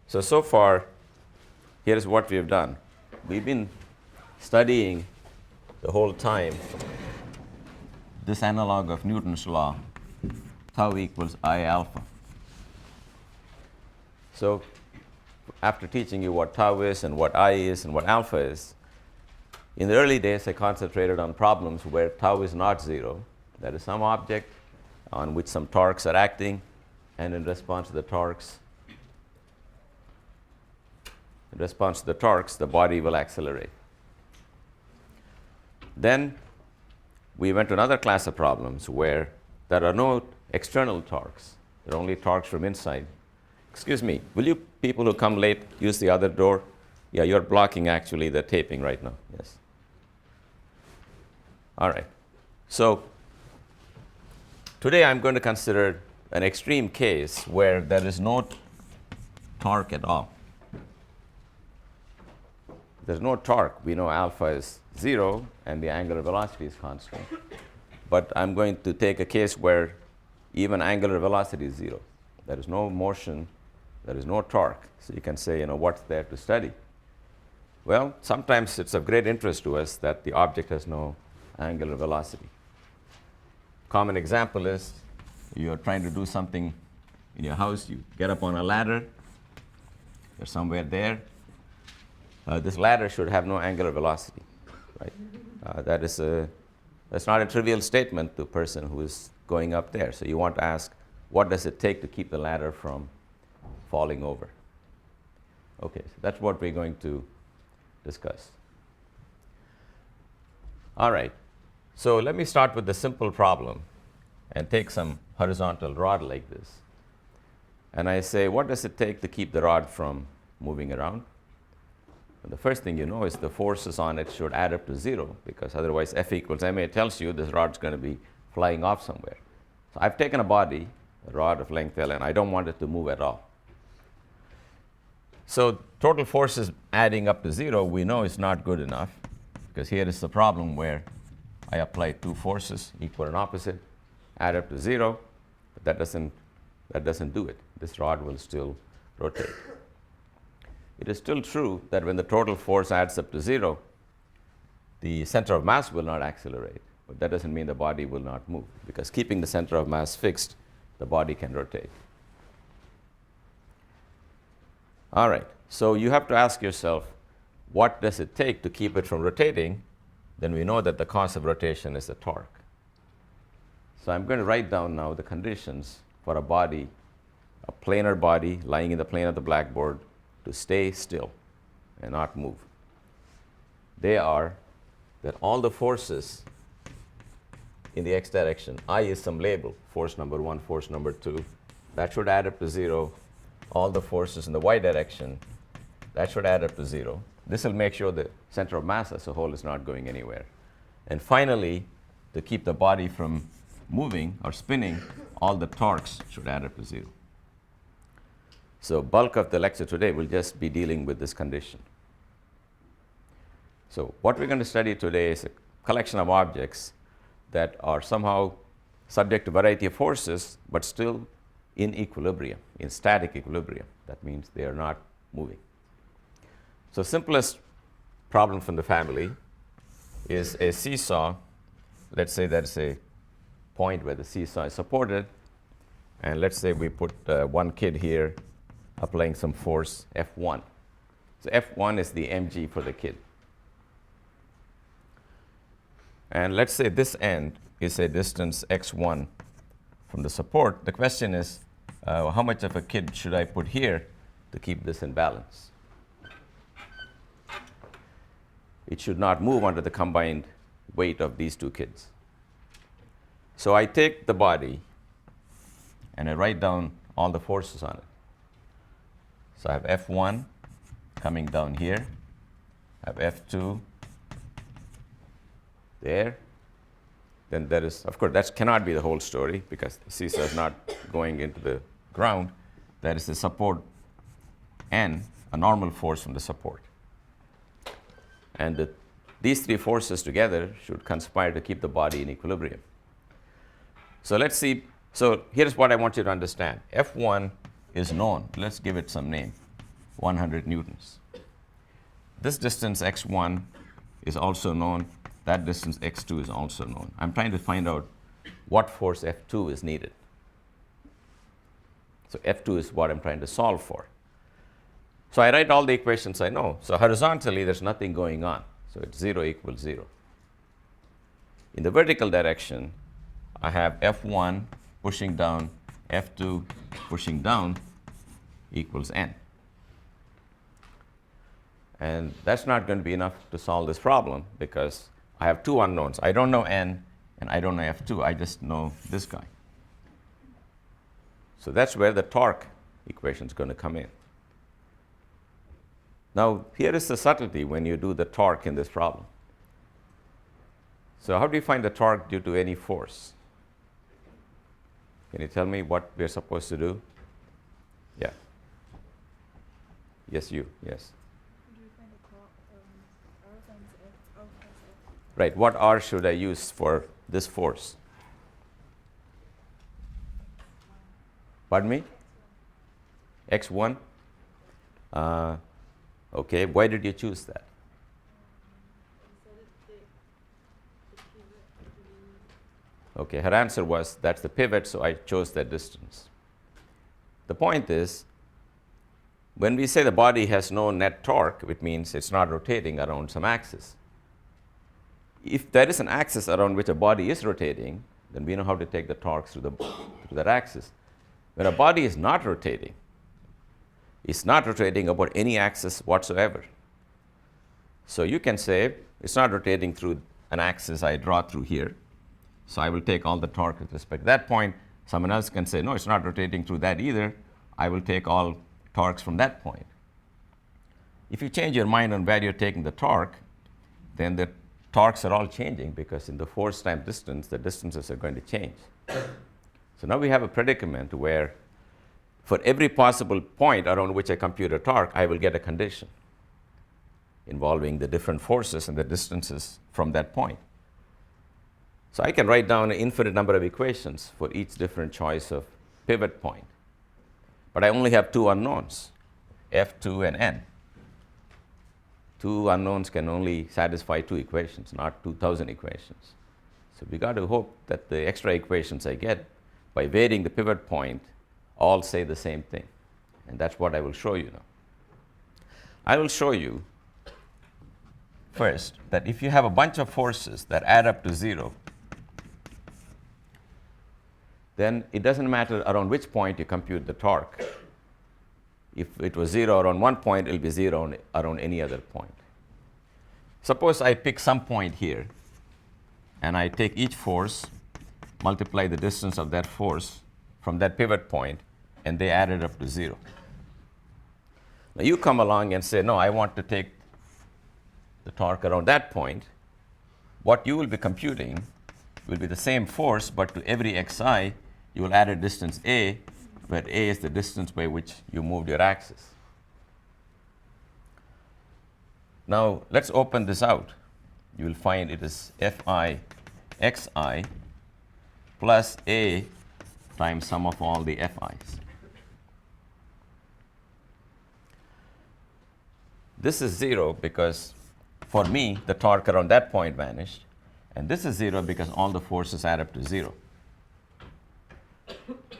So far, here's what we have done. We've been studying the whole time this analog of Newton's law, tau equals I alpha. So after teaching you what tau is and what I is and what alpha is, in the early days I concentrated on problems where tau is not 0. That is some object on which some torques are acting, and in response to the torques, the body will accelerate. Then we went to another class of problems where there are no external torques. There are only torques from inside. Excuse me, will you people who come late use the other door? Yeah, you're blocking actually the taping right now. Yes. All right. So today I'm going to consider an extreme case where there is no torque at all. There's no torque. We know alpha is 0 and the angular velocity is constant. But I'm going to take a case where even angular velocity is 0. There is no motion, there is no torque. So you can say, what's there to study? Well, sometimes it's of great interest to us that the object has no angular velocity. Common example is you're trying to do something in your house. You get up on a ladder. You're somewhere there. This ladder should have no angular velocity, right? That's not a trivial statement to a person who is going up there. So you want to ask, what does it take to keep the ladder from falling over? Okay, so that's what we're going to discuss. All right, so let me start with the simple problem and take some horizontal rod like this. And I say, what does it take to keep the rod from moving around? And the first thing you know is the forces on it should add up to 0, because otherwise F equals ma tells you this rod's going to be flying off somewhere. So I've taken a body, a rod of length L, and I don't want it to move at all. So total forces adding up to 0, we know is not good enough, because here is the problem where I apply two forces, equal and opposite, add up to 0, but that doesn't do it. This rod will still rotate. It is still true that when the total force adds up to 0, the center of mass will not accelerate, but that doesn't mean the body will not move, because keeping the center of mass fixed, the body can rotate. All right, so you have to ask yourself, what does it take to keep it from rotating? Then we know that the cause of rotation is the torque. So I'm going to write down now the conditions for a body, a planar body lying in the plane of the blackboard, to stay still and not move. They are that all the forces in the x direction, I is some label, force number 1, force number 2, that should add up to 0. All the forces in the y direction, that should add up to 0. This will make sure the center of mass as a whole is not going anywhere. And finally, to keep the body from moving or spinning, all the torques should add up to 0. So bulk of the lecture today will just be dealing with this condition. So what we're going to study today is a collection of objects that are somehow subject to a variety of forces, but still in equilibrium, in static equilibrium. That means they are not moving. So simplest problem from the family is a seesaw. Let's say that's a point where the seesaw is supported, and let's say we put one kid here applying some force F1. So F1 is the mg for the kid. And let's say this end is a distance x1 from the support. The question is, how much of a kid should I put here to keep this in balance? It should not move under the combined weight of these two kids. So I take the body and I write down all the forces on it. So I have F1 coming down here. I have F2 there. Then there is, of course, that cannot be the whole story because the seesaw is not going into the ground. There is the support N, a normal force from the support. And these three forces together should conspire to keep the body in equilibrium. So let's see. So here's what I want you to understand. F1 is known. Let's give it some name. 100 newtons. This distance x1 is also known. That distance x2 is also known. I'm trying to find out what force F2 is needed. So F2 is what I'm trying to solve for. So I write all the equations I know. So horizontally, there's nothing going on. So it's 0 equals 0. In the vertical direction, I have F1 pushing down, F2 pushing down equals n. And that's not going to be enough to solve this problem because I have two unknowns. I don't know n, and I don't know F2. I just know this guy. So that's where the torque equation is going to come in. Now, here is the subtlety when you do the torque in this problem. So how do you find the torque due to any force? Can you tell me what we're supposed to do? Yeah. Yes, you. Yes. Do you find the R times F, R plus F? Right. What R should I use for this force? Pardon me? X1? Okay. Why did you choose that? Okay, her answer was that's the pivot, so I chose that distance. The point is, when we say the body has no net torque, it means it's not rotating around some axis. If there is an axis around which a body is rotating, then we know how to take the torque through that axis. When a body is not rotating, it's not rotating about any axis whatsoever. So you can say it's not rotating through an axis I draw through here. So I will take all the torque with respect to that point. Someone else can say, no, it's not rotating through that either. I will take all torques from that point. If you change your mind on where you're taking the torque, then the torques are all changing because in the force time distance, the distances are going to change. So now we have a predicament where for every possible point around which I compute a torque, I will get a condition involving the different forces and the distances from that point. So I can write down an infinite number of equations for each different choice of pivot point. But I only have two unknowns, F2 and n. Two unknowns can only satisfy two equations, not 2,000 equations. So we got to hope that the extra equations I get by varying the pivot point all say the same thing. And that's what I will show you now. I will show you first that if you have a bunch of forces that add up to 0, then it doesn't matter around which point you compute the torque. If it was 0 around one point, it will be 0 around any other point. Suppose I pick some point here, and I take each force, multiply the distance of that force from that pivot point, and they add it up to 0. Now you come along and say, no, I want to take the torque around that point. What you will be computing will be the same force, but to every xi, you will add a distance a, where a is the distance by which you moved your axis. Now, let's open this out. You will find it is fi xi plus a times sum of all the fi's. This is 0 because, for me, the torque around that point vanished. And this is 0 because all the forces add up to 0.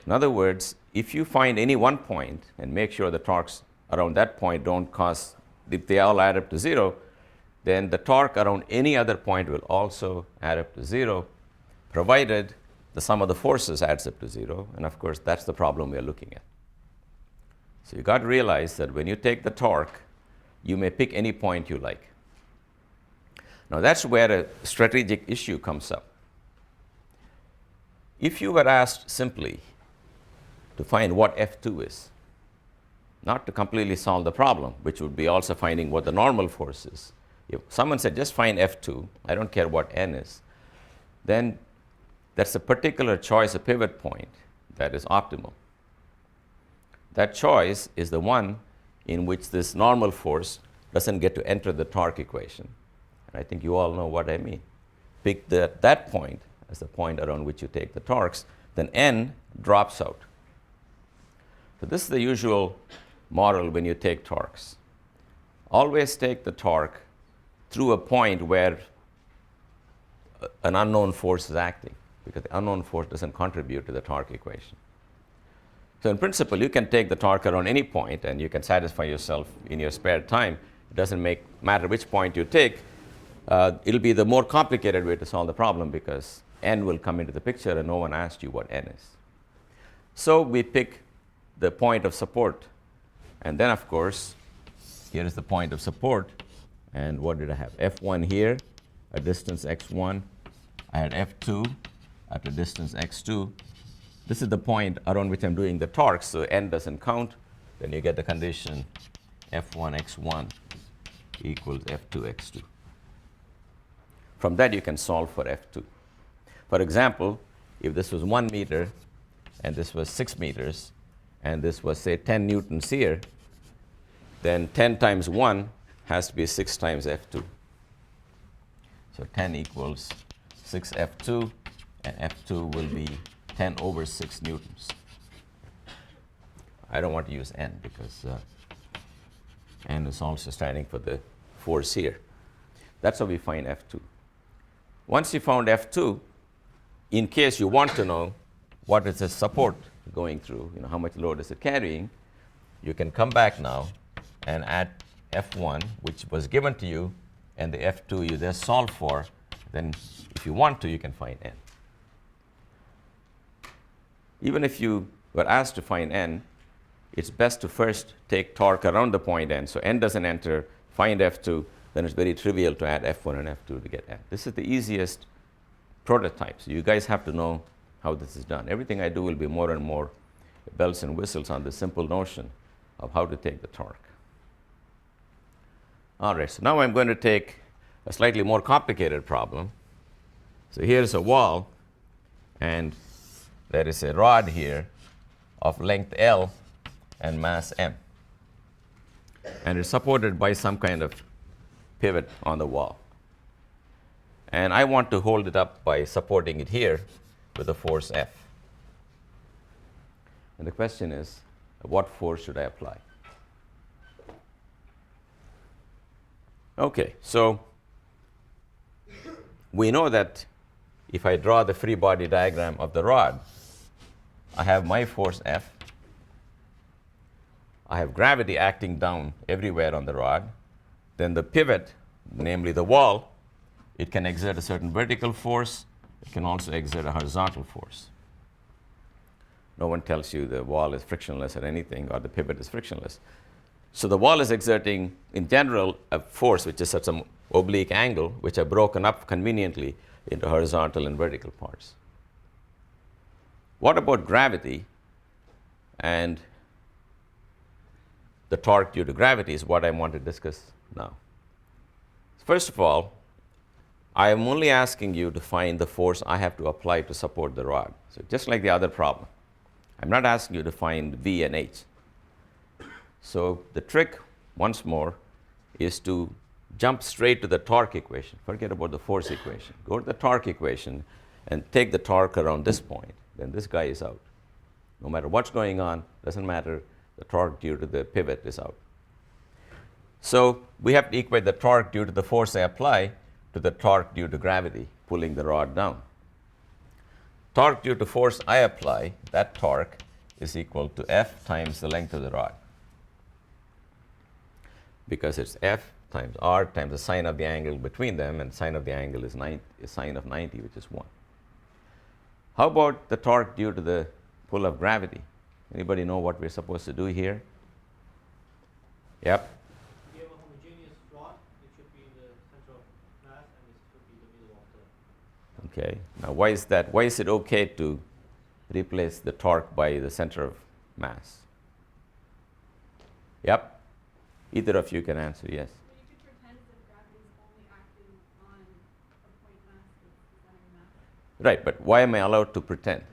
In other words, if you find any one point and make sure the torques around that point don't cause, if they all add up to 0, then the torque around any other point will also add up to 0, provided the sum of the forces adds up to 0. And of course, that's the problem we are looking at. So you got to realize that when you take the torque, you may pick any point you like. Now that's where a strategic issue comes up. If you were asked simply to find what F2 is, not to completely solve the problem, which would be also finding what the normal force is. If someone said, just find F2, I don't care what n is, then that's a particular choice of pivot point that is optimal. That choice is the one in which this normal force doesn't get to enter the torque equation. And I think you all know what I mean. Pick that point as the point around which you take the torques, then n drops out. So this is the usual moral when you take torques. Always take the torque through a point where an unknown force is acting, because the unknown force doesn't contribute to the torque equation. So in principle, you can take the torque around any point and you can satisfy yourself in your spare time. It doesn't matter which point you take. It'll be the more complicated way to solve the problem because n will come into the picture and no one asked you what n is. So we pick the point of support. And then, of course, here is the point of support. And what did I have? F1 here, a distance x1. I had F2 at a distance x2. This is the point around which I'm doing the torque, so n doesn't count. Then you get the condition F1 x1 equals F2 x2. From that, you can solve for F2. For example, if this was 1 meter and this was 6 meters, and this was, say, 10 newtons here, then 10 times 1 has to be 6 times F2. So 10 equals 6 F2, and F2 will be 10 over 6 newtons. I don't want to use n because n is also standing for the force here. That's how we find F2. Once you found F2, in case you want to know what is the support going through, how much load is it carrying, you can come back now and add F1, which was given to you, and the F2 you just solve for. Then if you want to, you can find n. Even if you were asked to find n, it's best to first take torque around the point n. So n doesn't enter, find F2, then it's very trivial to add F1 and F2 to get n. This is the easiest prototype. So you guys have to know how this is done. Everything I do will be more and more bells and whistles on the simple notion of how to take the torque. All right, so now I'm going to take a slightly more complicated problem. So here's a wall, and there is a rod here of length L and mass M. And it's supported by some kind of pivot on the wall. And I want to hold it up by supporting it here with a force F. And the question is, what force should I apply? Okay, so we know that if I draw the free body diagram of the rod, I have my force F. I have gravity acting down everywhere on the rod. Then the pivot, namely the wall, it can exert a certain vertical force. It can also exert a horizontal force. No one tells you the wall is frictionless or anything, or the pivot is frictionless. So the wall is exerting, in general, a force which is at some oblique angle, which are broken up conveniently into horizontal and vertical parts. What about gravity? And the torque due to gravity is what I want to discuss now. First of all, I am only asking you to find the force I have to apply to support the rod. So just like the other problem, I'm not asking you to find V and H. So the trick, once more, is to jump straight to the torque equation. Forget about the force equation. Go to the torque equation and take the torque around this point. Then this guy is out. No matter what's going on, doesn't matter, the torque due to the pivot is out. So we have to equate the torque due to the force I apply to the torque due to gravity pulling the rod down. Torque due to force I apply, that torque is equal to F times the length of the rod. Because it's F times R times the sine of the angle between them, and sine of the angle is sine of 90, which is 1. How about the torque due to the pull of gravity? Anybody know what we're supposed to do here? Yep. If you have a homogeneous rod, it should be in the center of mass, and this should be the middle of the. Okay. Now, why is that? Why is it okay to replace the torque by the center of mass? Yep. Either of you can answer yes. Well, you could pretend that gravity is only acting on a point mass that's the center of mass. Right, but why am I allowed to pretend?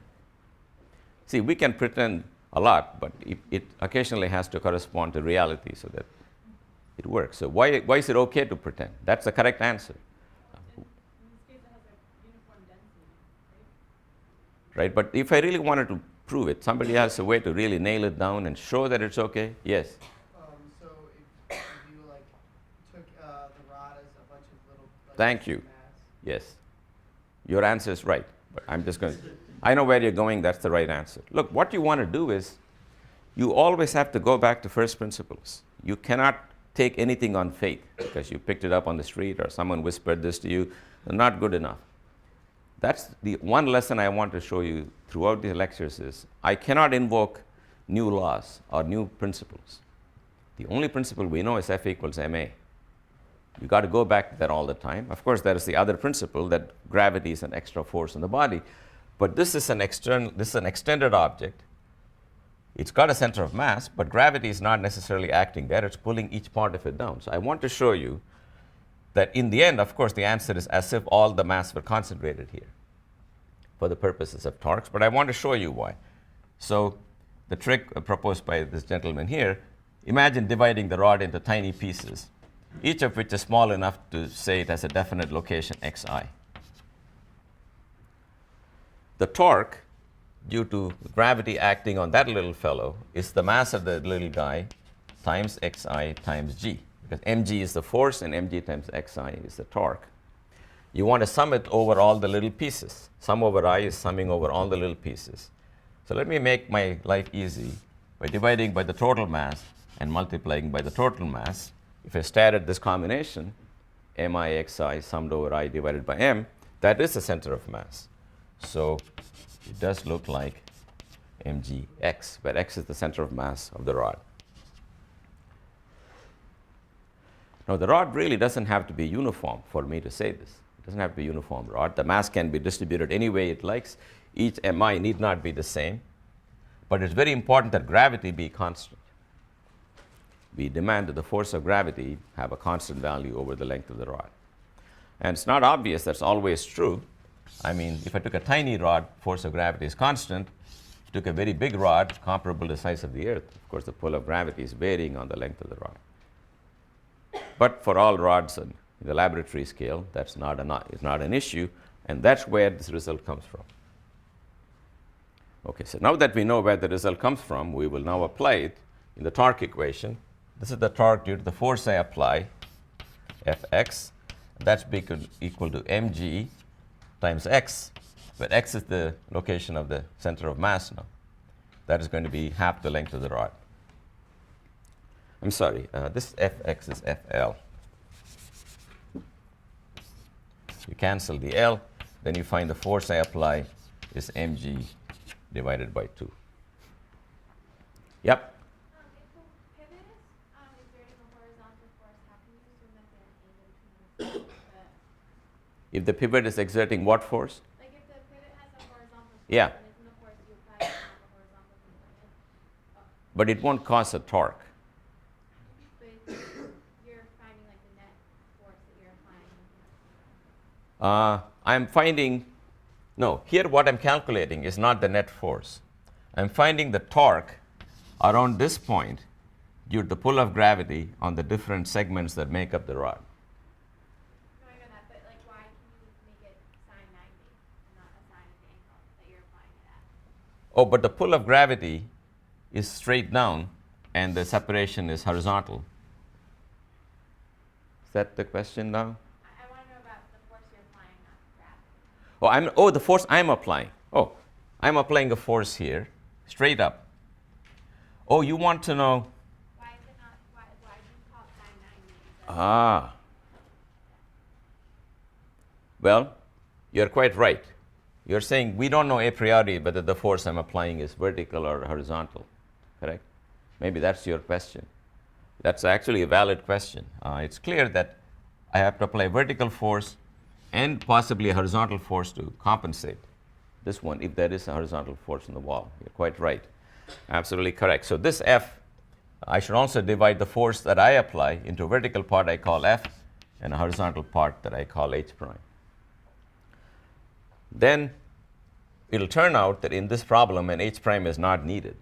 See, we can pretend a lot, but it occasionally has to correspond to reality so that it works. So why is it okay to pretend? That's the correct answer. In this case, it has a uniform density, right? Right, but if I really wanted to prove it. Somebody has a way to really nail it down and show that it's okay? Yes? So if you like took the rod as a bunch of little like, Thank you. mass. Yes. Your answer is right. But I'm just going to, I know where you're going. That's the right answer. Look, what you want to do is you always have to go back to first principles. You cannot take anything on faith because you picked it up on the street or someone whispered this to you. They're not good enough. That's the one lesson I want to show you throughout these lectures is I cannot invoke new laws or new principles. The only principle we know is F equals ma. You got to go back to that all the time. Of course, there is the other principle that gravity is an extra force in the body, but this is an extended object. It's got a center of mass, but gravity is not necessarily acting there. It's pulling each part of it down. So I want to show you that in the end, of course, the answer is as if all the mass were concentrated here for the purposes of torques, but I want to show you why. So the trick proposed by this gentleman here, imagine dividing the rod into tiny pieces, each of which is small enough to say it has a definite location xi. The torque, due to gravity acting on that little fellow, is the mass of the little guy times xi times g, because mg is the force and mg times xi is the torque. You want to sum it over all the little pieces. Sum over I is summing over all the little pieces. So let me make my life easy by dividing by the total mass and multiplying by the total mass. If I stare at this combination, mi(xi) summed over I divided by m, that is the center of mass. So it does look like mgx, where x is the center of mass of the rod. Now, the rod really doesn't have to be uniform for me to say this. It doesn't have to be uniform rod. The mass can be distributed any way it likes. Each mi need not be the same. But it's very important that gravity be constant. We demand that the force of gravity have a constant value over the length of the rod. And it's not obvious that's always true. I mean, if I took a tiny rod, force of gravity is constant. If I took a very big rod, comparable to the size of the Earth, of course, the pull of gravity is varying on the length of the rod. But for all rods in the laboratory scale, that's not an issue, and that's where this result comes from. Okay, so now that we know where the result comes from, we will now apply it in the torque equation. This is the torque due to the force I apply, Fx. That's equal to mg times x, where x is the location of the center of mass now. That is going to be half the length of the rod. I'm sorry, this Fx is Fl. You cancel the L, then you find the force I apply is mg divided by 2. Yep? If the pivot is exerting a horizontal force, how can you assume that they're able to If the pivot is exerting what force? Like if the pivot has a horizontal force, Yeah. then isn't the force you apply is not the horizontal component? But it won't cause a torque. But you're finding like the net force that you're applying. I'm finding, no, here what I'm calculating is not the net force. I'm finding the torque around this point due to the pull of gravity on the different segments that make up the rod. No, I know that, but like why can you make it sine 90 and not a sine of the angle that you're applying it at? Oh, but the pull of gravity is straight down and the separation is horizontal. Is that the question now? I want to know about the force you're applying, not gravity. Oh, the force I'm applying. Oh, I'm applying a force here, straight up. Oh, you want to know? Why is it not, why do you call it sine 90? Ah. Well, you're quite right. You're saying we don't know a priori whether the force I'm applying is vertical or horizontal, correct? Maybe that's your question. That's actually a valid question. It's clear that I have to apply vertical force and possibly a horizontal force to compensate this one if there is a horizontal force in the wall. You're quite right. Absolutely correct. So this F, I should also divide the force that I apply into a vertical part I call F and a horizontal part that I call H prime. Then it'll turn out that in this problem an H prime is not needed.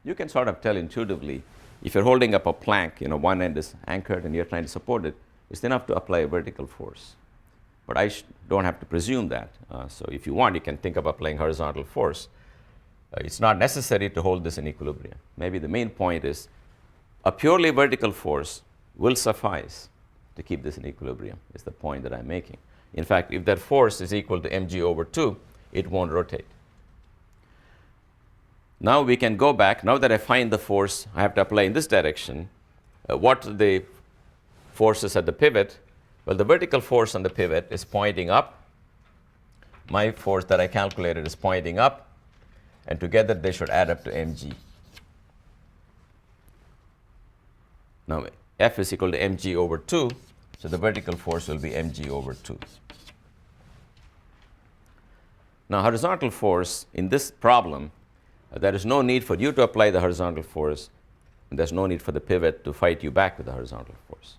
You can sort of tell intuitively if you're holding up a plank, one end is anchored and you're trying to support it, it's enough to apply a vertical force. But I don't have to presume that. So if you want, you can think of applying horizontal force. It's not necessary to hold this in equilibrium. Maybe the main point is a purely vertical force will suffice to keep this in equilibrium, is the point that I'm making. In fact, if that force is equal to mg over 2, it won't rotate. Now we can go back. Now that I find the force I have to apply in this direction, what are the forces at the pivot? Well, the vertical force on the pivot is pointing up. My force that I calculated is pointing up, and together they should add up to mg. Now, F is equal to mg over 2, so the vertical force will be mg over 2. Now, horizontal force in this problem, there is no need for you to apply the horizontal force, and there's no need for the pivot to fight you back with the horizontal force.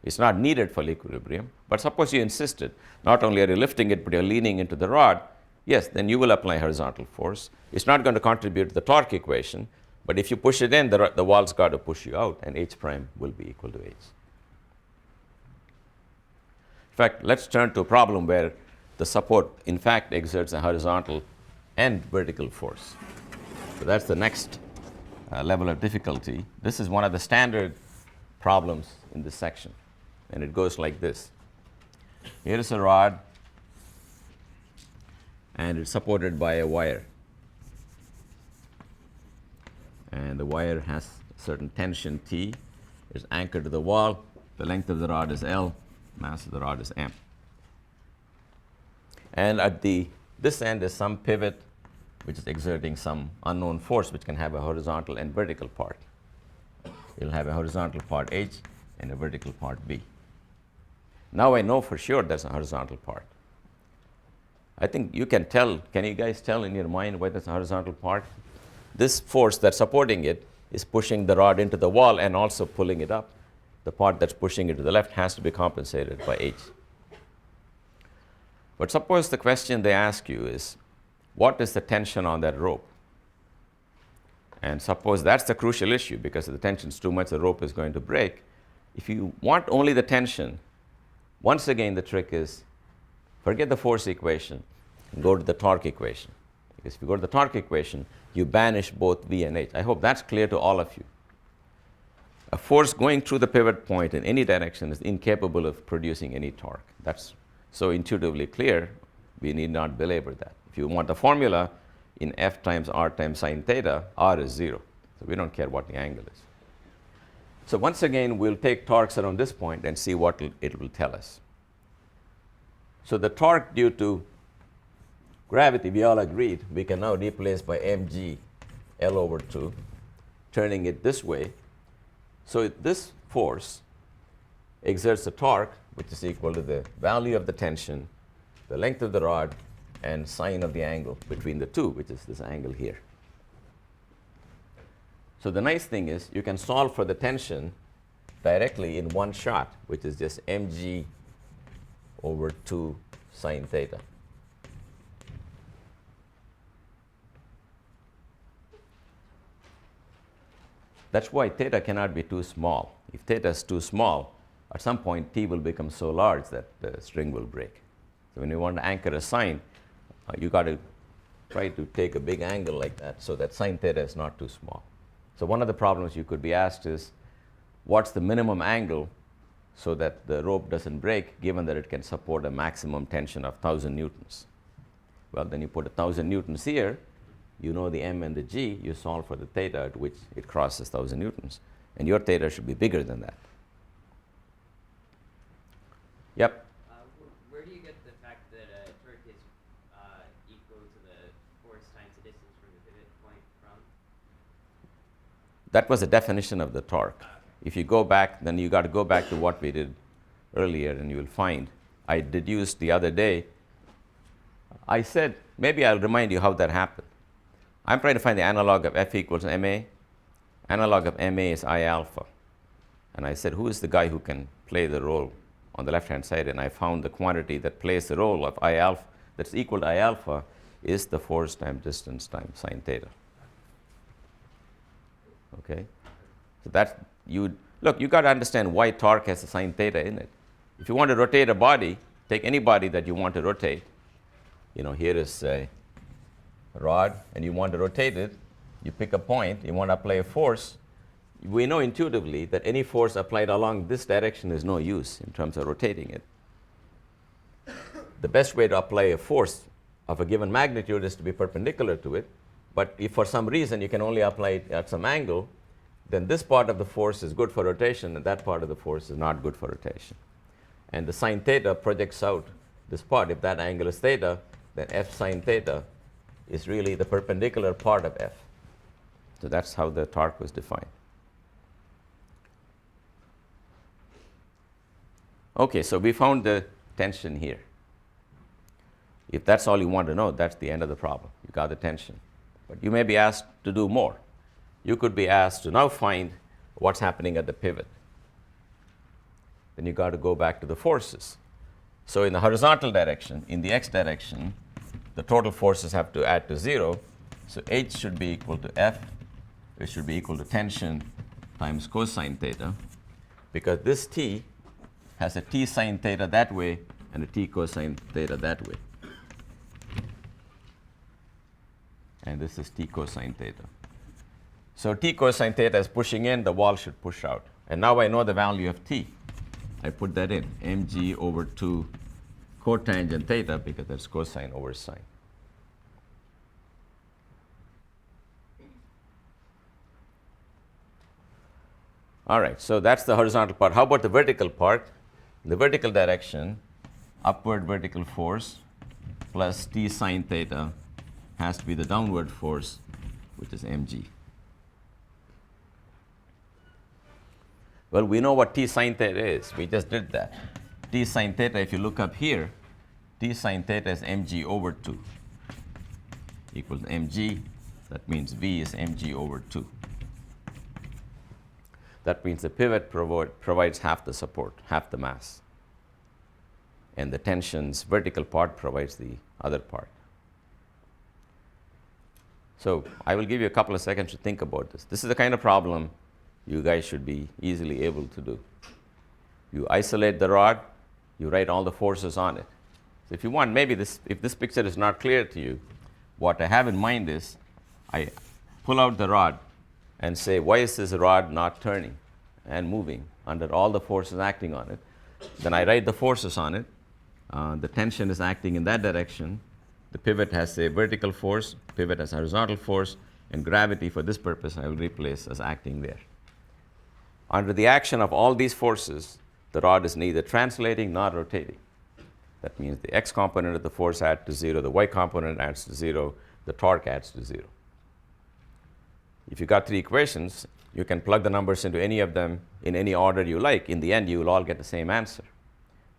It's not needed for equilibrium, but suppose you insisted, not only are you lifting it, but you're leaning into the rod, yes, then you will apply horizontal force. It's not going to contribute to the torque equation, but if you push it in, the wall's got to push you out, and h prime will be equal to h. In fact, let's turn to a problem where the support, in fact, exerts a horizontal and vertical force. So that's the next level of difficulty. This is one of the standard problems in this section, and it goes like this. Here is a rod, and it's supported by a wire. And the wire has a certain tension T. It's anchored to the wall. The length of the rod is L. Mass of the rod is M. And at this end is some pivot which is exerting some unknown force which can have a horizontal and vertical part. It'll have a horizontal part H and a vertical part B. Now I know for sure there's a horizontal part. I think you can tell. Can you guys tell in your mind why there's a horizontal part? This force that's supporting it is pushing the rod into the wall and also pulling it up. The part that's pushing it to the left has to be compensated by H. But suppose the question they ask you is, what is the tension on that rope? And suppose that's the crucial issue, because if the tension is too much, the rope is going to break. If you want only the tension, once again the trick is forget the force equation and go to the torque equation. Because if you go to the torque equation, you banish both V and H. I hope that's clear to all of you. A force going through the pivot point in any direction is incapable of producing any torque. That's so intuitively clear, we need not belabor that. If you want the formula in F times R times sine theta, R is 0. So we don't care what the angle is. So once again, we'll take torques around this point and see what it will tell us. So the torque due to gravity, we all agreed, we can now replace by mg L over 2, turning it this way. So this force exerts a torque which is equal to the value of the tension, the length of the rod, and sine of the angle between the two, which is this angle here. So the nice thing is you can solve for the tension directly in one shot, which is just mg over 2 sine theta. That's why theta cannot be too small. If theta is too small, at some point t will become so large that the string will break. So when you want to anchor a sine, you got to try to take a big angle like that so that sine theta is not too small. So one of the problems you could be asked is, what's the minimum angle so that the rope doesn't break, given that it can support a maximum tension of 1,000 newtons? Well, then you put 1,000 newtons here, you know the m and the g, you solve for the theta at which it crosses 1,000 newtons, and your theta should be bigger than that. Yep? Where do you get the fact that a torque is equal to the force times the distance from the pivot point from? That was the definition of the torque. If you go back, then you got to go back to what we did earlier, and you will find I deduced the other day. I said, maybe I'll remind you how that happened. I'm trying to find the analog of F equals ma. Analog of ma is I alpha. And I said, who is the guy who can play the role on the left-hand side? And I found the quantity that plays the role of I alpha, that's equal to I alpha, is the force times distance times sine theta. Okay? So that's, look, you got to understand why torque has a sine theta in it. If you want to rotate a body, take any body that you want to rotate. You know, here is rod and you want to rotate it, you pick a point, you want to apply a force. We know intuitively that any force applied along this direction is no use in terms of rotating it. The best way to apply a force of a given magnitude is to be perpendicular to it. But if for some reason you can only apply it at some angle, then this part of the force is good for rotation and that part of the force is not good for rotation. And the sine theta projects out this part. If that angle is theta, then f sine theta is really the perpendicular part of f. So that's how the torque was defined. Okay, so we found the tension here. If that's all you want to know, that's the end of the problem. You got the tension. But you may be asked to do more. You could be asked to now find what's happening at the pivot. Then you got to go back to the forces. So in the horizontal direction, in the x direction, the total forces have to add to 0. So H should be equal to F, which should be equal to tension times cosine theta, because this T has a T sine theta that way and a T cosine theta that way. And this is T cosine theta. So T cosine theta is pushing in, the wall should push out. And now I know the value of T. I put that in, mg over 2 cotangent theta, because that's cosine over sine. All right, so that's the horizontal part. How about the vertical part? In the vertical direction, upward vertical force plus T sine theta has to be the downward force, which is mg. Well, we know what T sine theta is. We just did that. T sine theta, if you look up here, T sine theta is mg over 2 equals mg. That means V is mg over 2. That means the pivot provides half the support, half the mass. And the tension's vertical part provides the other part. So I will give you a couple of seconds to think about this. This is the kind of problem you guys should be easily able to do. You isolate the rod, you write all the forces on it. So if you want, maybe if this picture is not clear to you, what I have in mind is I pull out the rod and say, why is this rod not turning and moving under all the forces acting on it? Then I write the forces on it. The tension is acting in that direction. The pivot has a vertical force, pivot has a horizontal force, and gravity for this purpose I will replace as acting there. Under the action of all these forces, the rod is neither translating nor rotating. That means the x component of the force adds to 0, the y component adds to 0, the torque adds to 0. If you got 3 equations, you can plug the numbers into any of them in any order you like. In the end, you will all get the same answer.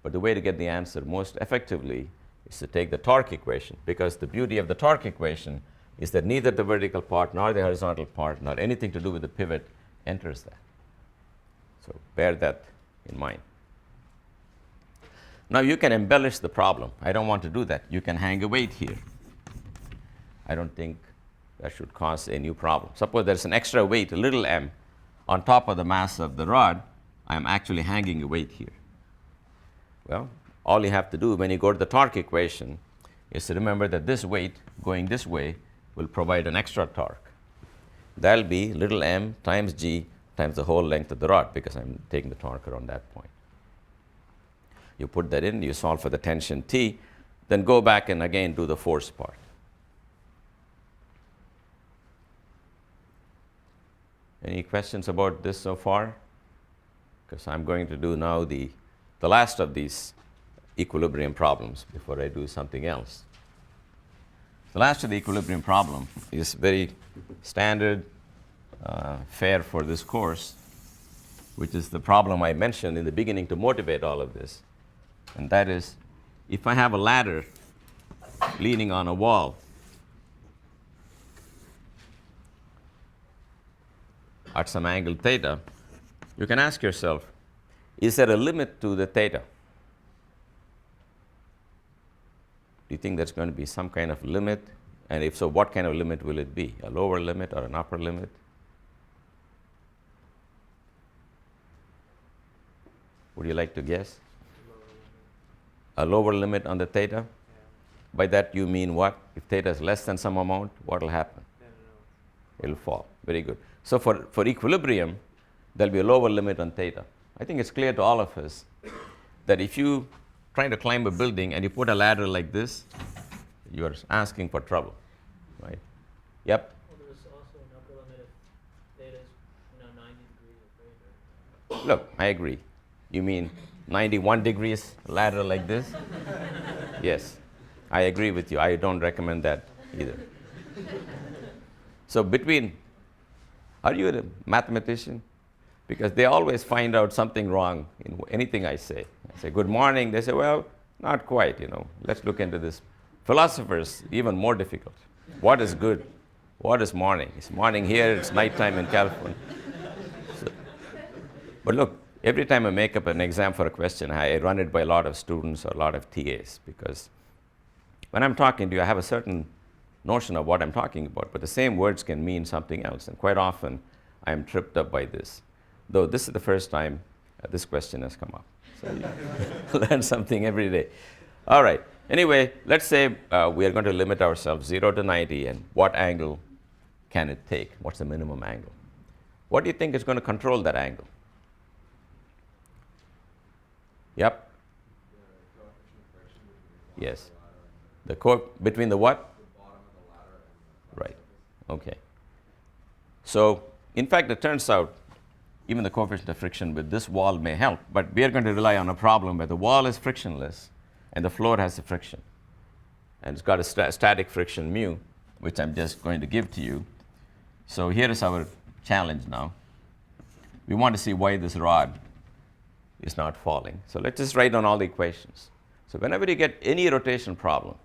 But the way to get the answer most effectively is to take the torque equation, because the beauty of the torque equation is that neither the vertical part nor the horizontal part nor anything to do with the pivot enters that. So bear that in mind. Now you can embellish the problem. I don't want to do that. You can hang a weight here. I don't think that should cause a new problem. Suppose there's an extra weight, a little m, on top of the mass of the rod. I'm actually hanging a weight here. Well, all you have to do when you go to the torque equation is to remember that this weight going this way will provide an extra torque. That'll be little m times g times the whole length of the rod, because I'm taking the torque around that point. You put that in, you solve for the tension T, then go back and again do the force part. Any questions about this so far? Because I'm going to do now the last of these equilibrium problems before I do something else. The last of the equilibrium problem is very standard, fair for this course, which is the problem I mentioned in the beginning to motivate all of this. And that is, if I have a ladder leaning on a wall at some angle theta, you can ask yourself, is there a limit to the theta? Do you think there's going to be some kind of limit? And if so, what kind of limit will it be? A lower limit or an upper limit? Would you like to guess? A lower limit on the theta? By that you mean what? If theta is less than some amount, what will happen? No, no, no. It will fall. Very good. So for equilibrium, there will be a lower limit on theta. I think it's clear to all of us that if you trying to climb a building and you put a ladder like this, you are asking for trouble, right? Yep. Well, there's also an upper limit if theta is 90 degrees or greater. Look, I agree. You mean 91 degrees ladder like this? Yes, I agree with you. I don't recommend that either. So are you a mathematician? Because they always find out something wrong in anything I say. I say, good morning. They say, well, not quite, Let's look into this. Philosophers, even more difficult. What is good? What is morning? It's morning here, it's nighttime in California. But look, every time I make up an exam for a question, I run it by a lot of students or a lot of TAs, because when I'm talking to you, I have a certain notion of what I'm talking about, but the same words can mean something else, and quite often I am tripped up by this. Though this is the first time this question has come up. So you learn something every day. All right. Anyway, let's say we are going to limit ourselves 0 to 90, and what angle can it take? What's the minimum angle? What do you think is going to control that angle? Yep. Yes. Between the what? Right. Okay. So, in fact, it turns out even the coefficient of friction with this wall may help, but we are going to rely on a problem where the wall is frictionless and the floor has a friction. And it's got a static friction mu, which I'm just going to give to you. So here is our challenge now. We want to see why this rod is not falling. So let's just write down all the equations. So whenever you get any rotation problem,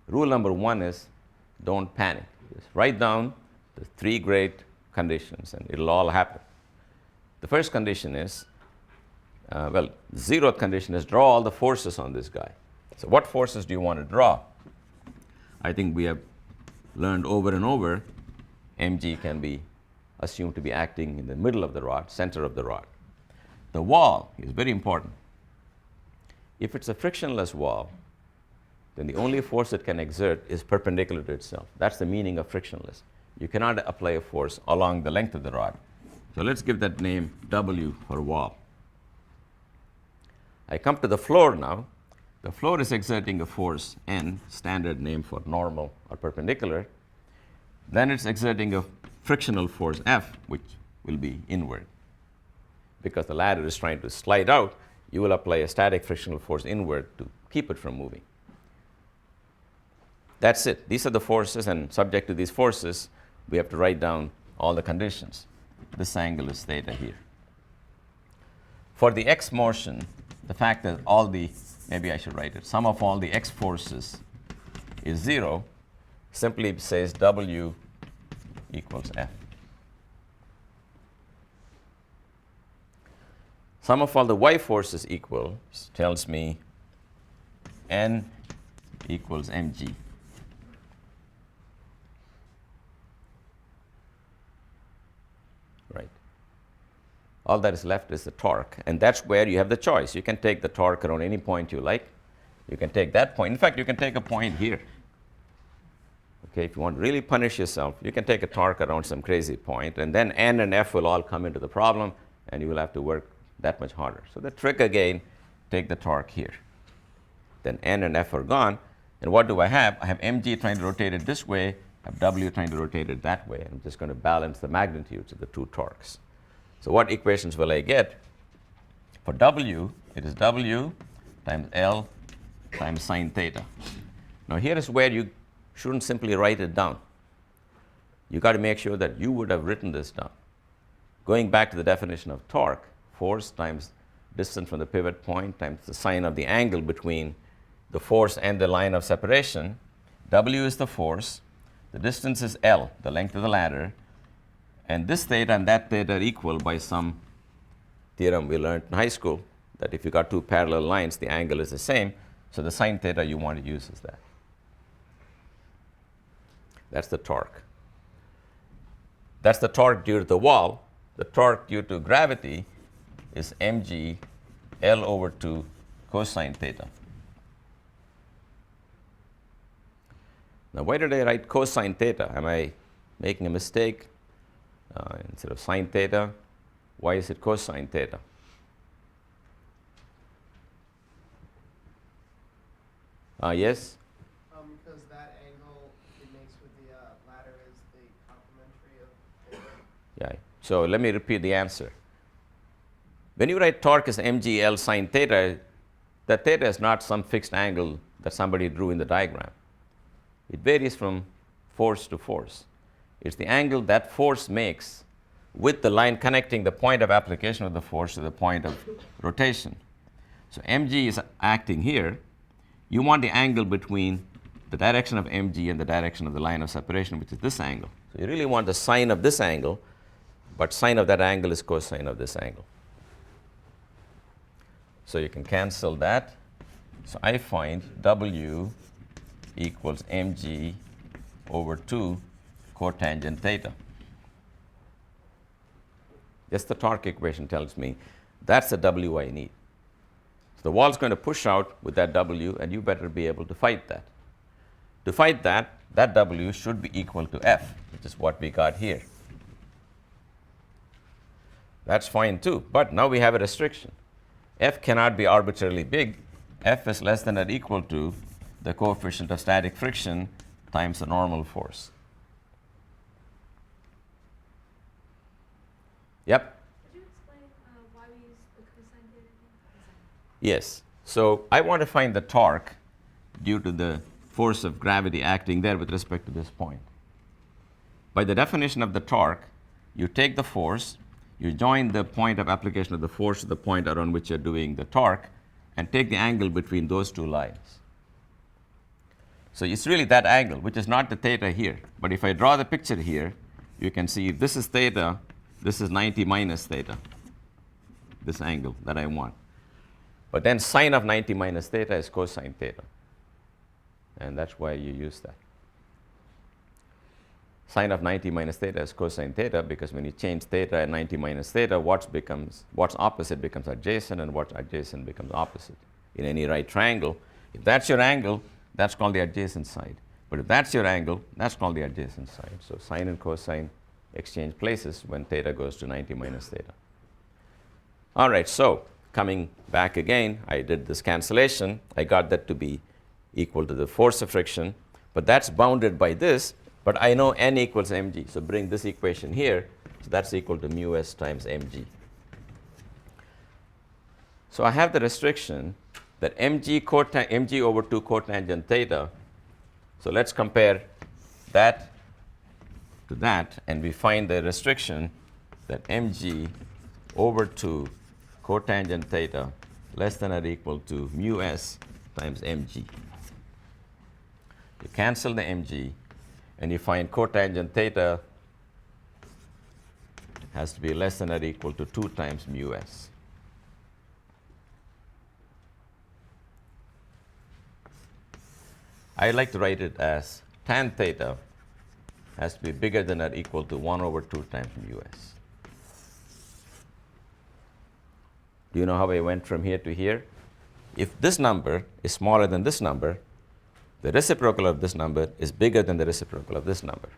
rule number 1 is don't panic. Just write down the 3 great conditions and it'll all happen. The first condition is, the 0th condition is draw all the forces on this guy. So what forces do you want to draw? I think we have learned over and over, mg can be assumed to be acting in the middle of the rod, center of the rod. The wall is very important. If it's a frictionless wall, then the only force it can exert is perpendicular to itself. That's the meaning of frictionless. You cannot apply a force along the length of the rod. So let's give that name W for wall. I come to the floor now. The floor is exerting a force N, standard name for normal or perpendicular. Then it's exerting a frictional force F, which will be inward. Because the ladder is trying to slide out, you will apply a static frictional force inward to keep it from moving. That's it. These are the forces, and subject to these forces, we have to write down all the conditions. This angle is theta here. For the x motion, the fact that maybe I should write it, sum of all the x forces is 0, simply says W equals F. Sum of all the y forces tells me N equals mg. Right. All that is left is the torque, and that's where you have the choice. You can take the torque around any point you like. You can take that point. In fact, you can take a point here. Okay, if you want to really punish yourself, you can take a torque around some crazy point, and then N and F will all come into the problem, and you will have to work that much harder. So the trick again, take the torque here. Then N and F are gone, and what do I have? I have mg trying to rotate it this way, I have W trying to rotate it that way. I'm just going to balance the magnitudes of the two torques. So what equations will I get? For W, it is W times L times sine theta. Now here is where you shouldn't simply write it down. You got to make sure that you would have written this down. Going back to the definition of torque, force times distance from the pivot point times the sine of the angle between the force and the line of separation. W is the force, the distance is L, the length of the ladder, and this theta and that theta are equal by some theorem we learned in high school, that if you got two parallel lines, the angle is the same, so the sine theta you want to use is that. That's the torque. That's the torque due to the wall. The torque due to gravity is mg L over 2 cosine theta. Now, why did I write cosine theta? Am I making a mistake? Instead of sine theta, why is it cosine theta? Yes? Because that angle it makes with the ladder is the complementary of theta. Yeah. So let me repeat the answer. When you write torque as mgl sine theta, that theta is not some fixed angle that somebody drew in the diagram. It varies from force to force. It's the angle that force makes with the line connecting the point of application of the force to the point of rotation. So mg is acting here. You want the angle between the direction of mg and the direction of the line of separation, which is this angle. So you really want the sine of this angle, but sine of that angle is cosine of this angle. So you can cancel that. So I find W equals mg over 2 cotangent theta. Just the torque equation tells me that's the W I need. So the wall's going to push out with that W, and you better be able to fight that. To fight that, that W should be equal to F, which is what we got here. That's fine too, but now we have a restriction. F cannot be arbitrarily big. F is less than or equal to the coefficient of static friction times the normal force. Yep? Could you explain why we use the cosine theta again? Yes. So I want to find the torque due to the force of gravity acting there with respect to this point. By the definition of the torque, you take the force, you join the point of application of the force to the point around which you're doing the torque, and take the angle between those two lines. So it's really that angle, which is not the theta here. But if I draw the picture here, you can see this is theta, this is 90 minus theta, this angle that I want. But then sine of 90 minus theta is cosine theta. And that's why you use that. Sine of 90 minus theta is cosine theta, because when you change theta and 90 minus theta, what's opposite becomes adjacent, and what's adjacent becomes opposite. In any right triangle, if that's your angle, that's called the adjacent side. But if that's your angle, that's called the adjacent side. So sine and cosine exchange places when theta goes to 90 minus theta. All right, so coming back again, I did this cancellation. I got that to be equal to the force of friction, but that's bounded by this. But I know n equals mg, so bring this equation here. So that's equal to mu s times mg. So I have the restriction that mg over 2 cotangent theta. So let's compare that to that, and we find the restriction that mg over 2 cotangent theta less than or equal to mu s times mg. You cancel the mg, and you find cotangent theta has to be less than or equal to 2 times mu s. I like to write it as tan theta has to be bigger than or equal to 1 over 2 times mu s. Do you know how I went from here to here? If this number is smaller than this number, the reciprocal of this number is bigger than the reciprocal of this number.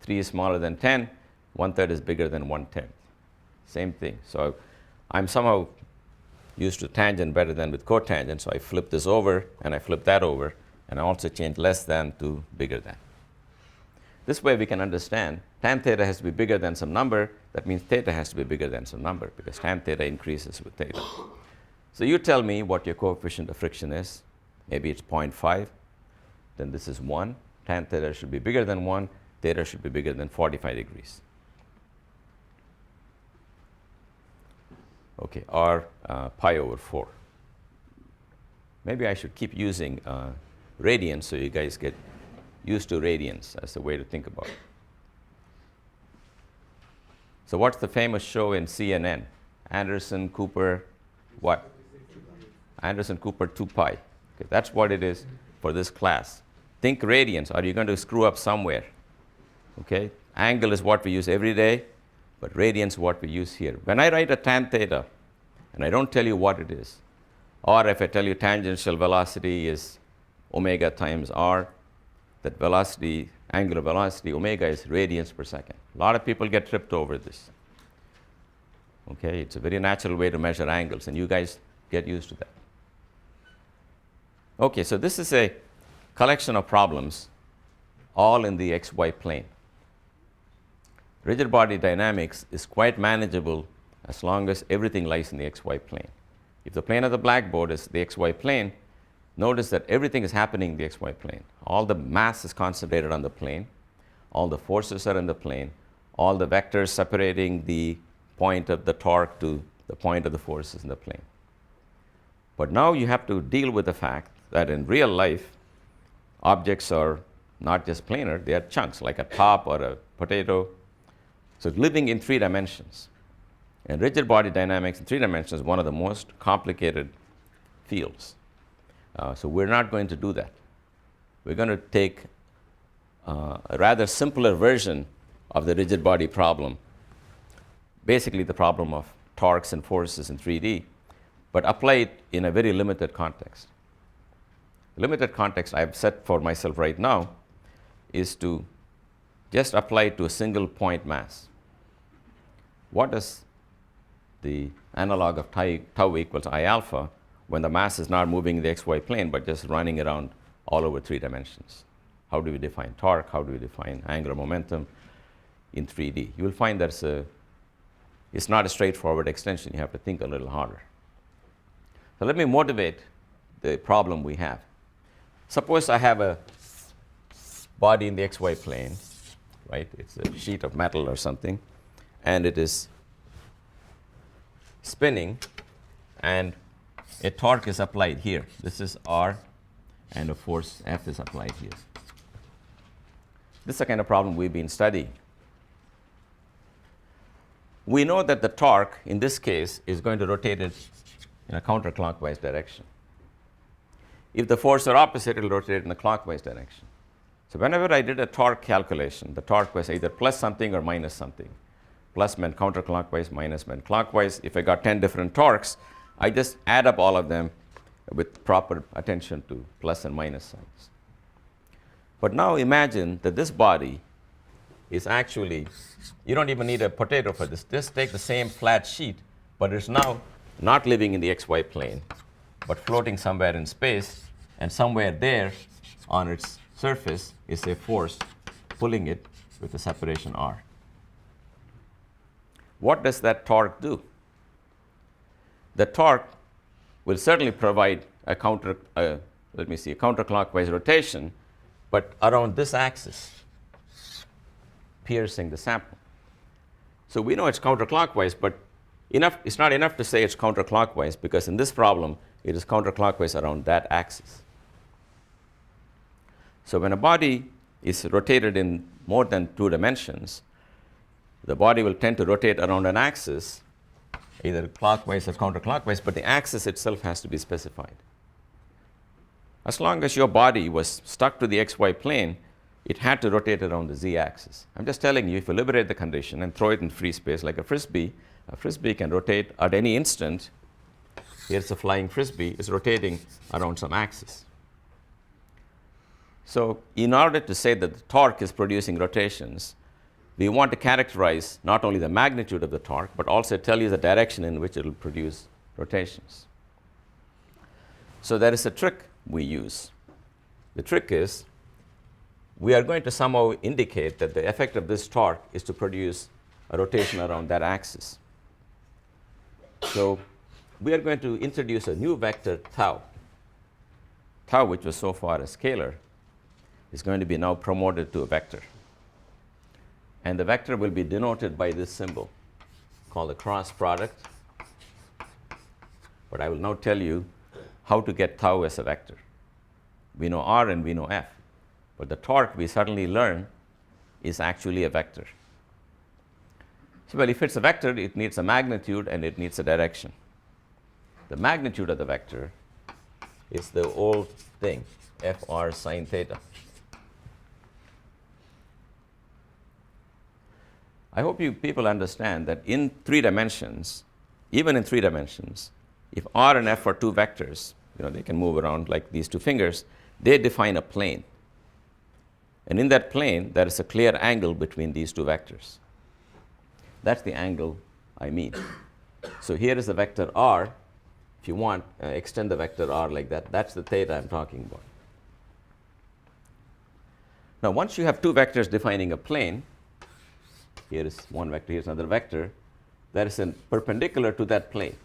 3 is smaller than 10, 1/3 is bigger than 1/10. Same thing. So I'm somehow used to tangent better than with cotangent, so I flip this over and I flip that over, and I also change less than to bigger than. This way we can understand tan theta has to be bigger than some number. That means theta has to be bigger than some number, because tan theta increases with theta. So you tell me what your coefficient of friction is. Maybe it's 0.5. Then this is 1. Tan theta should be bigger than 1. Theta should be bigger than 45 degrees. Okay, or pi over 4. Maybe I should keep using radians so you guys get used to radians as a way to think about it. So what's the famous show in CNN? Anderson, Cooper, what? Anderson, Cooper, 2 pi. Okay, that's what it is for this class. Think radians. Are you going to screw up somewhere? Okay, angle is what we use every day, but radians is what we use here. When I write a tan theta, and I don't tell you what it is, or if I tell you tangential velocity is omega times r, that velocity, angular velocity, omega is radians per second. A lot of people get tripped over this. Okay, it's a very natural way to measure angles, and you guys get used to that. Okay, so this is a collection of problems all in the xy plane. Rigid body dynamics is quite manageable as long as everything lies in the xy plane. If the plane of the blackboard is the xy plane, notice that everything is happening in the xy plane. All the mass is concentrated on the plane. All the forces are in the plane. All the vectors separating the point of the torque to the point of the forces in the plane. But now you have to deal with the fact that in real life, objects are not just planar, they are chunks, like a top or a potato. So living in 3 dimensions. And rigid body dynamics in 3 dimensions is one of the most complicated fields. So we're not going to do that. We're going to take a rather simpler version of the rigid body problem, basically the problem of torques and forces in 3D, but apply it in a very limited context. The limited context I've set for myself right now is to just apply it to a single point mass. What does the analog of tau equals I alpha when the mass is not moving in the xy plane but just running around all over 3 dimensions? How do we define torque? How do we define angular momentum in 3D? You will find that it's not a straightforward extension. You have to think a little harder. So let me motivate the problem we have. Suppose I have a body in the xy plane, right? It's a sheet of metal or something, and it is spinning, and a torque is applied here. This is R, and a force F is applied here. This is the kind of problem we've been studying. We know that the torque, in this case, is going to rotate it in a counterclockwise direction. If the forces are opposite, it will rotate in the clockwise direction. So whenever I did a torque calculation, the torque was either plus something or minus something. Plus meant counterclockwise, minus meant clockwise. If I got 10 different torques, I just add up all of them with proper attention to plus and minus signs. But now imagine that this body is actually, you don't even need a potato for this. Just take the same flat sheet, but it's now not living in the xy plane, but floating somewhere in space, and somewhere there on its surface is a force pulling it with a separation r. What does that torque do? The torque will certainly provide a counterclockwise rotation, but around this axis, piercing the sample. So we know it's counterclockwise, but it's not enough to say it's counterclockwise, because in this problem, it is counterclockwise around that axis. So when a body is rotated in more than 2 dimensions, the body will tend to rotate around an axis, either clockwise or counterclockwise, but the axis itself has to be specified. As long as your body was stuck to the xy plane, it had to rotate around the z-axis. I'm just telling you, if you liberate the condition and throw it in free space like a frisbee can rotate at any instant. Here's a flying frisbee, is rotating around some axis. So in order to say that the torque is producing rotations, we want to characterize not only the magnitude of the torque, but also tell you the direction in which it will produce rotations. So there is a trick we use. The trick is, we are going to somehow indicate that the effect of this torque is to produce a rotation around that axis. So we are going to introduce a new vector, tau. Tau, which was so far a scalar, is going to be now promoted to a vector. And the vector will be denoted by this symbol called the cross product. But I will now tell you how to get tau as a vector. We know R and we know F. But the torque we suddenly learn is actually a vector. So, well, if it's a vector, it needs a magnitude and it needs a direction. The magnitude of the vector is the old thing, FR sine theta. I hope you people understand that in 3 dimensions, even in 3 dimensions, if R and F are 2 vectors, they can move around like these 2 fingers, they define a plane. And in that plane, there is a clear angle between these two vectors. That's the angle I mean. So here is the vector r. If you want, extend the vector r like that. That's the theta I'm talking about. Now, once you have two vectors defining a plane, here is one vector, here's another vector, that is perpendicular to that plane.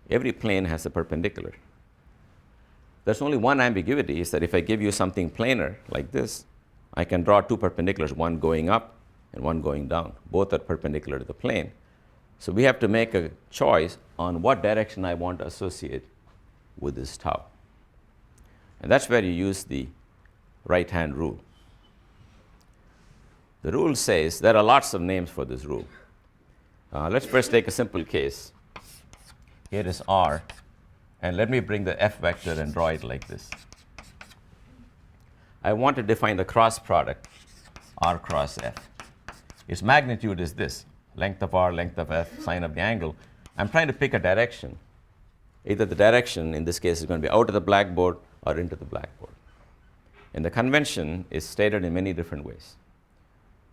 Every plane has a perpendicular. There's only one ambiguity, is that if I give you something planar like this, I can draw two perpendiculars, one going up and one going down. Both are perpendicular to the plane. So we have to make a choice on what direction I want to associate with this tau. And that's where you use the right-hand rule. The rule says there are lots of names for this rule. Let's first take a simple case. Here is r, and let me bring the f vector and draw it like this. I want to define the cross product, r cross f. Its magnitude is this, length of r, length of f, sine of the angle. I'm trying to pick a direction. Either the direction, in this case, is going to be out of the blackboard or into the blackboard. And the convention is stated in many different ways.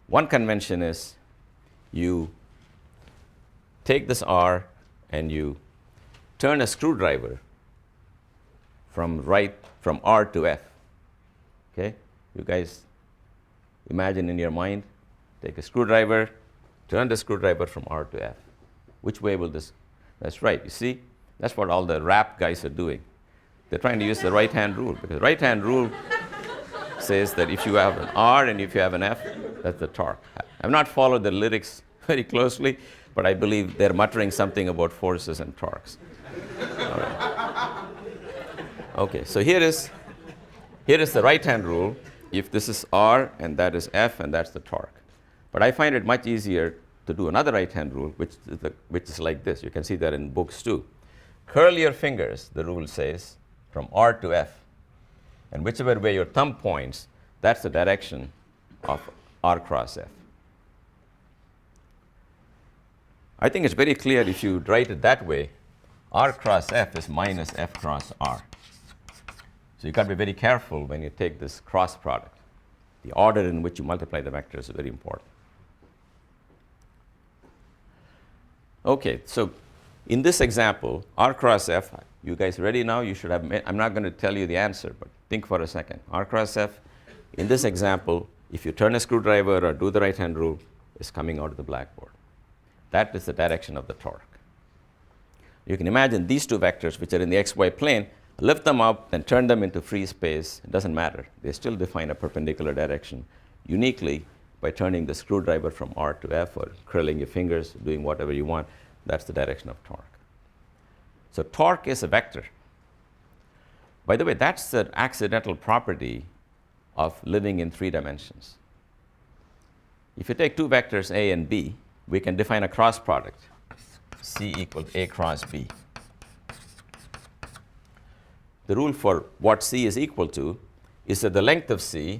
One convention is you take this r and you turn a screwdriver from r to f. Okay? You guys imagine in your mind, take a screwdriver, turn the screwdriver from r to f. Which way will this? That's right. You see, that's what all the rap guys are doing. They're trying to use the right-hand rule, because the right-hand rule says that if you have an r and if you have an f, that's the torque. I've not followed the lyrics very closely, but I believe they're muttering something about forces and torques. All right. Okay, so here is the right-hand rule. If this is r and that is f and that's the torque. But I find it much easier to do another right-hand rule, which is like this. You can see that in books too. Curl your fingers, the rule says, from r to f. And whichever way your thumb points, that's the direction of r cross f. I think it's very clear if you write it that way, r cross f is minus f cross r. So you've got to be very careful when you take this cross product. The order in which you multiply the vectors is very important. Okay, so in this example, r cross f, you guys ready now? You should have, I'm not going to tell you the answer, but think for a second. R cross f, in this example, if you turn a screwdriver or do the right-hand rule, is coming out of the blackboard. That is the direction of the torque. You can imagine these two vectors, which are in the xy plane, lift them up and turn them into free space. It doesn't matter. They still define a perpendicular direction uniquely by turning the screwdriver from r to f or curling your fingers, doing whatever you want. That's the direction of torque. So torque is a vector. By the way, that's the accidental property of living in 3 dimensions. If you take two vectors a and b, we can define a cross product, c equals a cross b. The rule for what c is equal to is that the length of c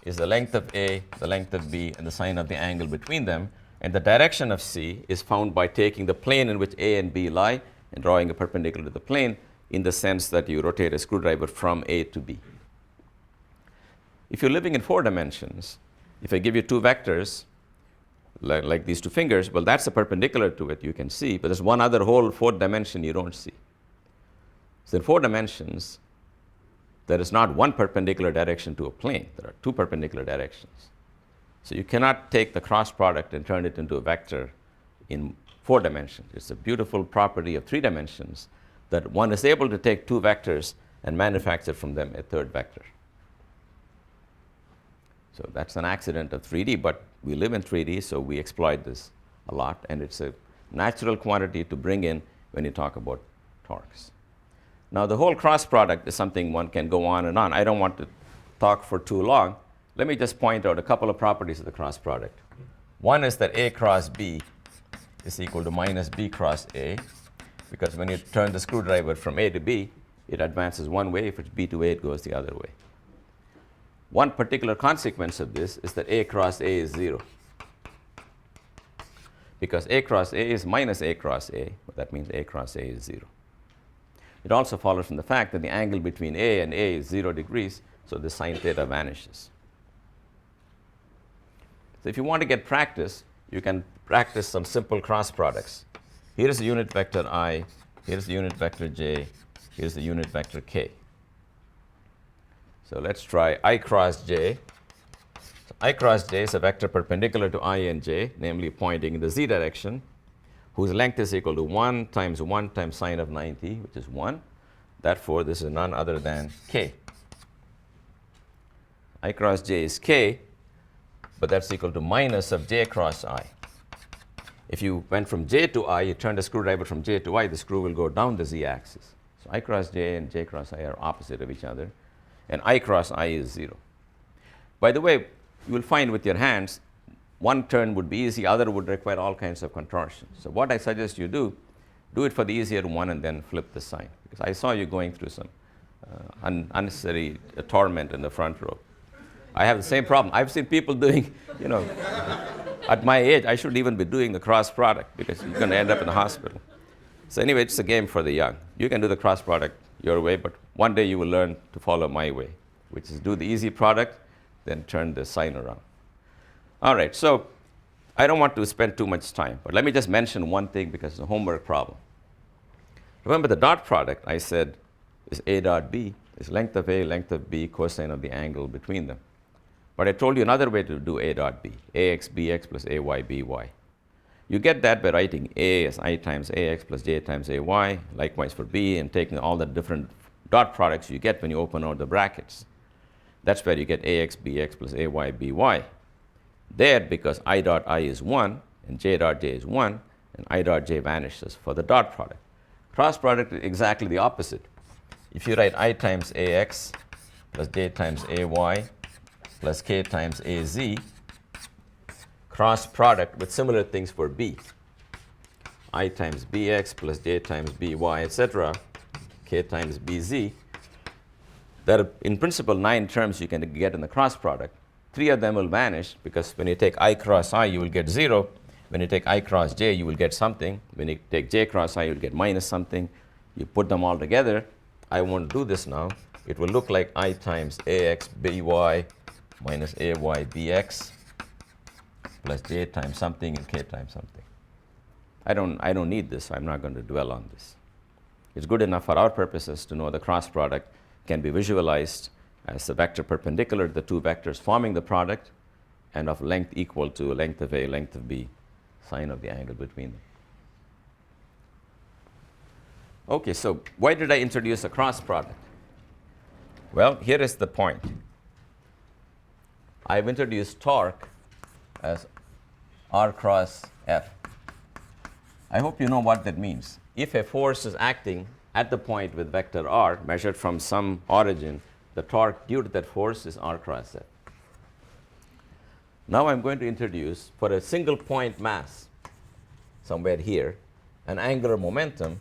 is the length of a, the length of b, and the sine of the angle between them. And the direction of c is found by taking the plane in which a and b lie and drawing a perpendicular to the plane, in the sense that you rotate a screwdriver from a to b. If you're living in 4 dimensions, if I give you two vectors, like these two fingers, well, that's a perpendicular to it, you can see, but there's one other whole 4th dimension you don't see. So in 4 dimensions, there is not one perpendicular direction to a plane. There are 2 perpendicular directions. So you cannot take the cross product and turn it into a vector in 4 dimensions. It's a beautiful property of 3 dimensions that one is able to take 2 vectors and manufacture from them a 3rd vector. So that's an accident of 3D, but we live in 3D, so we exploit this a lot, and it's a natural quantity to bring in when you talk about torques. Now, the whole cross product is something one can go on and on. I don't want to talk for too long. Let me just point out a couple of properties of the cross product. One is that a cross b is equal to minus b cross a, because when you turn the screwdriver from a to b, it advances one way. If it's b to a, it goes the other way. One particular consequence of this is that a cross a is 0. Because a cross a is minus a cross a, that means a cross a is 0. It also follows from the fact that the angle between a and a is 0 degrees, So the sine theta vanishes. So if you want to get practice, you can practice some simple cross products. Here is the unit vector I, here's the unit vector j, here's the unit vector k. So let's try I cross j. So I cross j is a vector perpendicular to I and j, namely pointing in the z direction, whose length is equal to 1 times sine of 90, which is 1. Therefore, this is none other than k. I cross j is k, but that's equal to minus of j cross I. If you went from j to I, you turned a screwdriver from j to I, the screw will go down the z-axis. So I cross j and j cross I are opposite of each other, and I cross I is 0. By the way, you will find with your hands, one turn would be easy, other would require all kinds of contortions. So what I suggest you do it for the easier one and then flip the sign. Because I saw you going through some unnecessary torment in the front row. I have the same problem. I've seen people doing, at my age, I shouldn't even be doing the cross product because you're going to end up in the hospital. So anyway, it's a game for the young. You can do the cross product your way, but one day you will learn to follow my way, which is do the easy product, then turn the sign around. All right, so I don't want to spend too much time, but let me just mention one thing because it's a homework problem. Remember the dot product, I said, is A dot B, is length of A, length of B, cosine of the angle between them. But I told you another way to do A dot B, AX BX plus AY BY. You get that by writing A as I times AX plus J times AY, likewise for B, and taking all the different dot products you get when you open out the brackets. That's where you get AX BX plus AY BY. There, because I dot I is 1 and J dot J is 1, and I dot J vanishes for the dot product. Cross product is exactly the opposite. If you write I times AX plus J times AY plus K times AZ, cross product with similar things for B. I times BX plus J times BY, etc., K times BZ. There are, in principle, 9 terms you can get in the cross product. 3 of them will vanish because when you take I cross I, you will get 0. When you take I cross J, you will get something. When you take J cross I, you will get minus something. You put them all together. I won't do this now. It will look like I times AX BY minus AY BX plus J times something and K times something. I don't need this, so I'm not going to dwell on this. It's good enough for our purposes to know the cross product can be visualized as the vector perpendicular to the two vectors forming the product and of length equal to length of A, length of B, sine of the angle between them. Okay, so why did I introduce a cross product? Well, here is the point. I've introduced torque as R cross F. I hope you know what that means. If a force is acting at the point with vector R measured from some origin, the torque due to that force is R cross F. Now I'm going to introduce, for a single point mass, somewhere here, an angular momentum,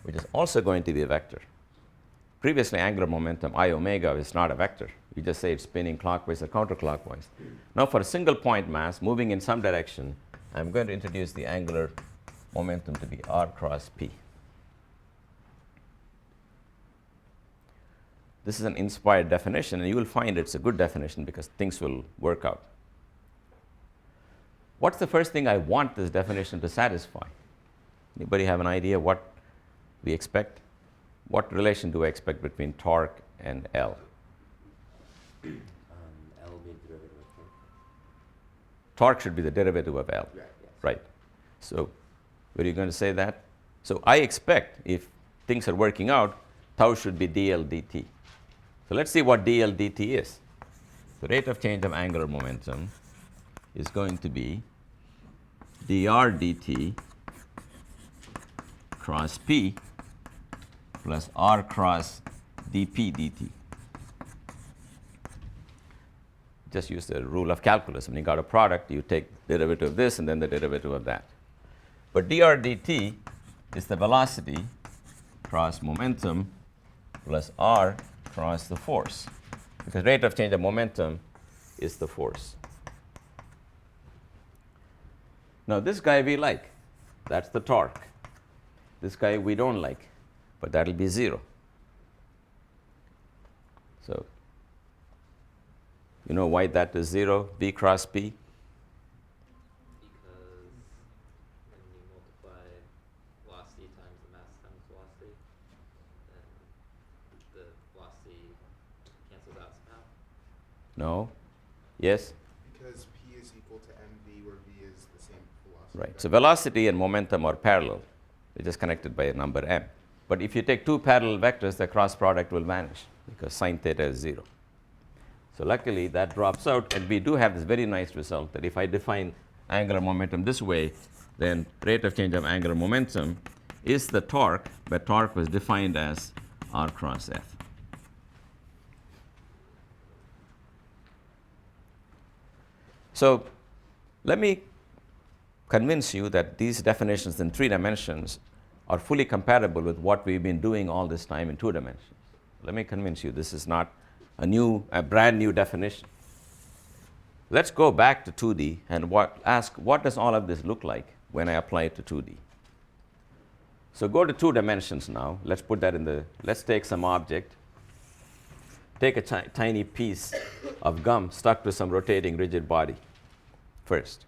which is also going to be a vector. Previously, angular momentum, I omega, is not a vector. You just say it's spinning clockwise or counterclockwise. Now, for a single point mass moving in some direction, I'm going to introduce the angular momentum to be R cross P. This is an inspired definition, and you will find it's a good definition because things will work out. What's the first thing I want this definition to satisfy? Anybody have an idea what we expect? What relation do I expect between torque and L? L will be the derivative of torque. Torque should be the derivative of L. Right, yes. Right. So, were you going to say that? So, I expect if things are working out, tau should be dl dt. So, let's see what dl dt is. The rate of change of angular momentum is going to be dr dt cross P plus R cross dP dt. Just use the rule of calculus. When you got a product, you take the derivative of this and then the derivative of that. But dr dt is the velocity cross momentum plus R cross the force, because rate of change of momentum is the force. Now, this guy we like. That's the torque. This guy we don't like, but that will be 0. So, You know why that is 0, V cross P? Because when you multiply velocity times the mass times velocity, then the velocity cancels out somehow. No? Yes? Because P is equal to mv, where v is the same velocity. Right. So velocity and momentum are parallel. They're just connected by a number m. But if you take two parallel vectors, the cross product will vanish because sine theta is 0. So luckily that drops out, and we do have this very nice result that if I define angular momentum this way, then rate of change of angular momentum is the torque, but torque was defined as r cross f. So let me convince you that these definitions in 3 dimensions are fully compatible with what we've been doing all this time in 2 dimensions. Let me convince you this is not a brand new definition. Let's go back to 2D and ask what does all of this look like when I apply it to 2D. So go to 2 dimensions now. Let's put that let's take some object. Take a tiny piece of gum stuck to some rotating rigid body first.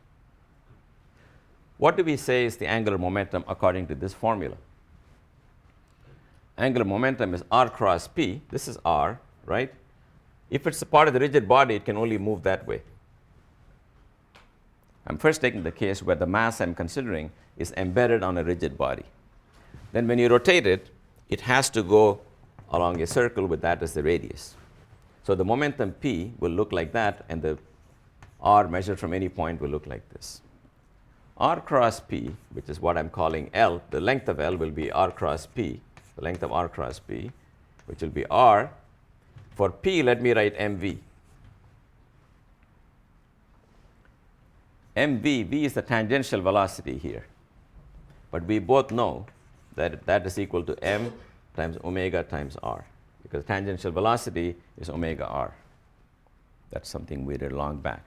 What do we say is the angular momentum according to this formula? Angular momentum is r cross p. This is r, right? If it's a part of the rigid body, it can only move that way. I'm first taking the case where the mass I'm considering is embedded on a rigid body. Then when you rotate it, it has to go along a circle with that as the radius. So the momentum p will look like that, and the r measured from any point will look like this. R cross p, which is what I'm calling L, the length of L will be r cross p, the length of r cross p, which will be r. For p, let me write mv. mv, v is the tangential velocity here. But we both know that that is equal to m times omega times r, because tangential velocity is omega r. That's something we did long back.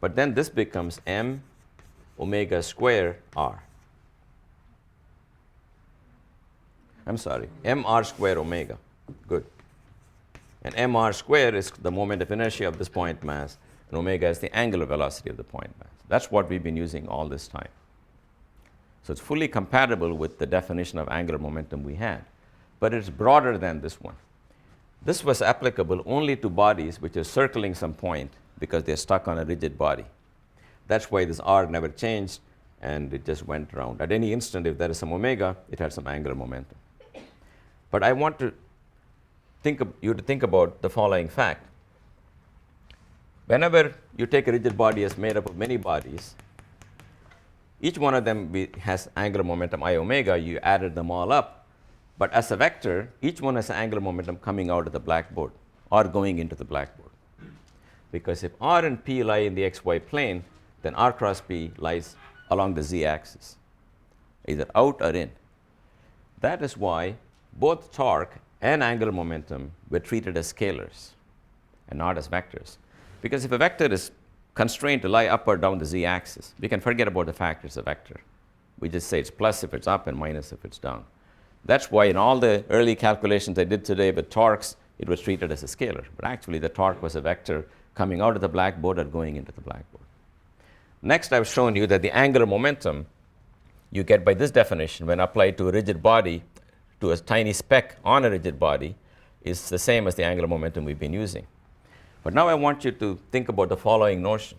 But then this becomes m omega square r. I'm sorry, mr square omega. Good. And mr square is the moment of inertia of this point mass, and omega is the angular velocity of the point mass. That's what we've been using all this time. So it's fully compatible with the definition of angular momentum we had, but it's broader than this one. This was applicable only to bodies which are circling some point because they're stuck on a rigid body. That's why this r never changed, and it just went around. At any instant, if there is some omega, it had some angular momentum. But I want to you to think about the following fact. Whenever you take a rigid body as made up of many bodies, each one of them has angular momentum I omega. You added them all up. But as a vector, each one has an angular momentum coming out of the blackboard or going into the blackboard. Because if r and p lie in the xy plane, then r cross p lies along the z-axis, either out or in. That is why both torque and angular momentum were treated as scalars and not as vectors. Because if a vector is constrained to lie up or down the z-axis, we can forget about the fact it's a vector. We just say it's plus if it's up and minus if it's down. That's why in all the early calculations I did today with torques, it was treated as a scalar. But actually, the torque was a vector coming out of the blackboard or going into the blackboard. Next, I've shown you that the angular momentum you get by this definition when applied to a rigid body, to a tiny speck on a rigid body, is the same as the angular momentum we've been using. But now I want you to think about the following notion.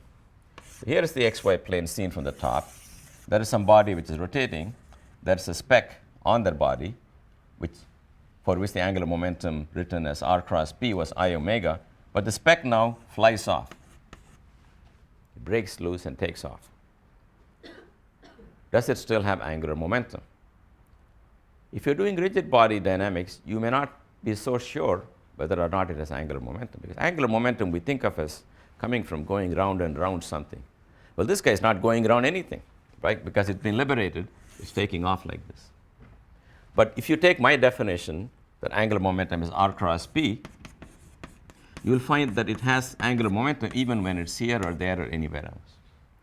Here is the xy plane seen from the top. There is some body which is rotating. There's a speck on that body, for which the angular momentum written as r cross p was I omega. But the speck now flies off. It breaks loose and takes off. Does it still have angular momentum? If you're doing rigid body dynamics, you may not be so sure whether or not it has angular momentum. Because angular momentum we think of as coming from going round and round something. Well, this guy is not going around anything, right? Because it's been liberated, it's taking off like this. But if you take my definition that angular momentum is r cross p, you'll find that it has angular momentum even when it's here or there or anywhere else.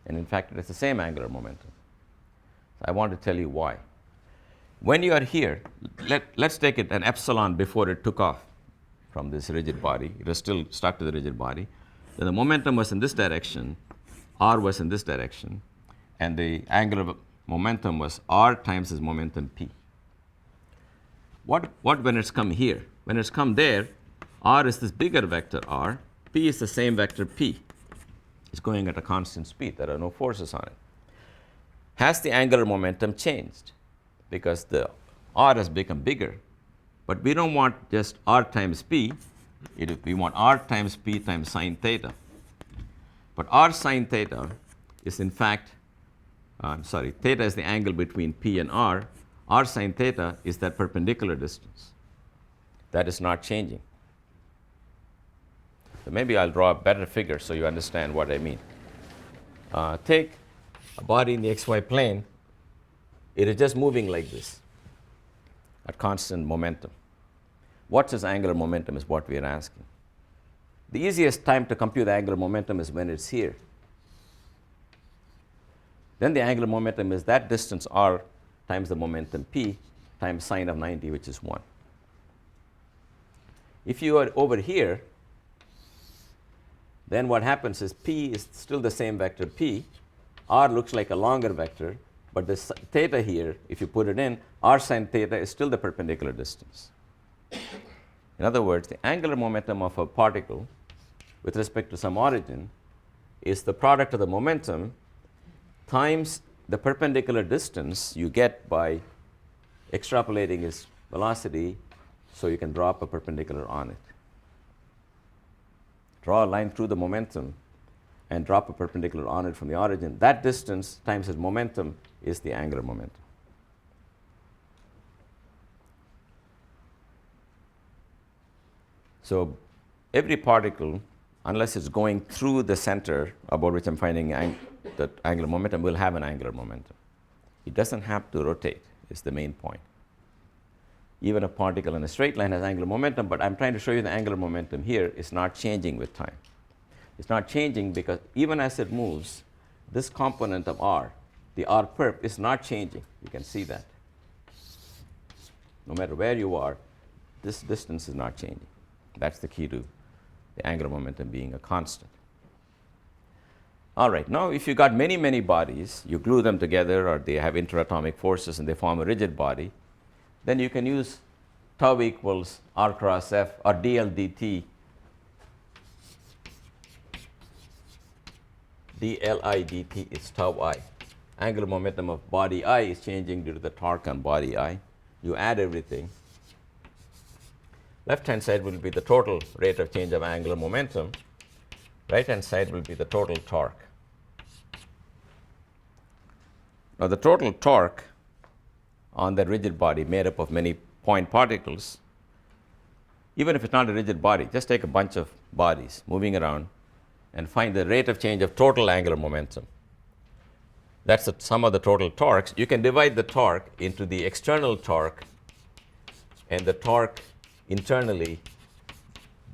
And in fact, it has the same angular momentum. So I want to tell you why. When you are here, let's take it an epsilon before it took off from this rigid body. It was still stuck to the rigid body. then the momentum was in this direction, r was in this direction, and the angular momentum was r times this momentum p. What when it's come here? When it's come there, r is this bigger vector r, p is the same vector p. It's going at a constant speed. There are no forces on it. Has the angular momentum changed? Because the r has become bigger, but we don't want just r times p. We want r times p times sine theta. But r sine theta is in fact, theta is the angle between p and r. R sine theta is that perpendicular distance. That is not changing. So maybe I'll draw a better figure so you understand what I mean. Take a body in the xy plane. It is just moving like this at constant momentum. What's its angular momentum is what we are asking. The easiest time to compute the angular momentum is when it's here. Then the angular momentum is that distance r times the momentum p times sine of 90, which is 1. If you are over here, then what happens is p is still the same vector p. R looks like a longer vector, but the theta here, if you put it in, r sine theta is still the perpendicular distance. In other words, the angular momentum of a particle with respect to some origin is the product of the momentum times the perpendicular distance you get by extrapolating its velocity so you can drop a perpendicular on it. Draw a line through the momentum and drop a perpendicular on it from the origin. That distance times its momentum is the angular momentum. So every particle, unless it's going through the center about which I'm finding the angular momentum, will have an angular momentum. It doesn't have to rotate, is the main point. Even a particle in a straight line has angular momentum, but I'm trying to show you the angular momentum here is not changing with time. It's not changing because even as it moves, this component of r, the r perp, is not changing. You can see that. No matter where you are, this distance is not changing. That's the key to the angular momentum being a constant. All right, now if you got many, many bodies, you glue them together or they have interatomic forces and they form a rigid body, then you can use tau equals r cross f or dl dt. dli dt is tau I. Angular momentum of body I is changing due to the torque on body I. You add everything. Left-hand side will be the total rate of change of angular momentum. Right-hand side will be the total torque. Now, the total torque on that rigid body made up of many point particles, even if it's not a rigid body, just take a bunch of bodies moving around and find the rate of change of total angular momentum. That's the sum of the total torques. You can divide the torque into the external torque and the torque internally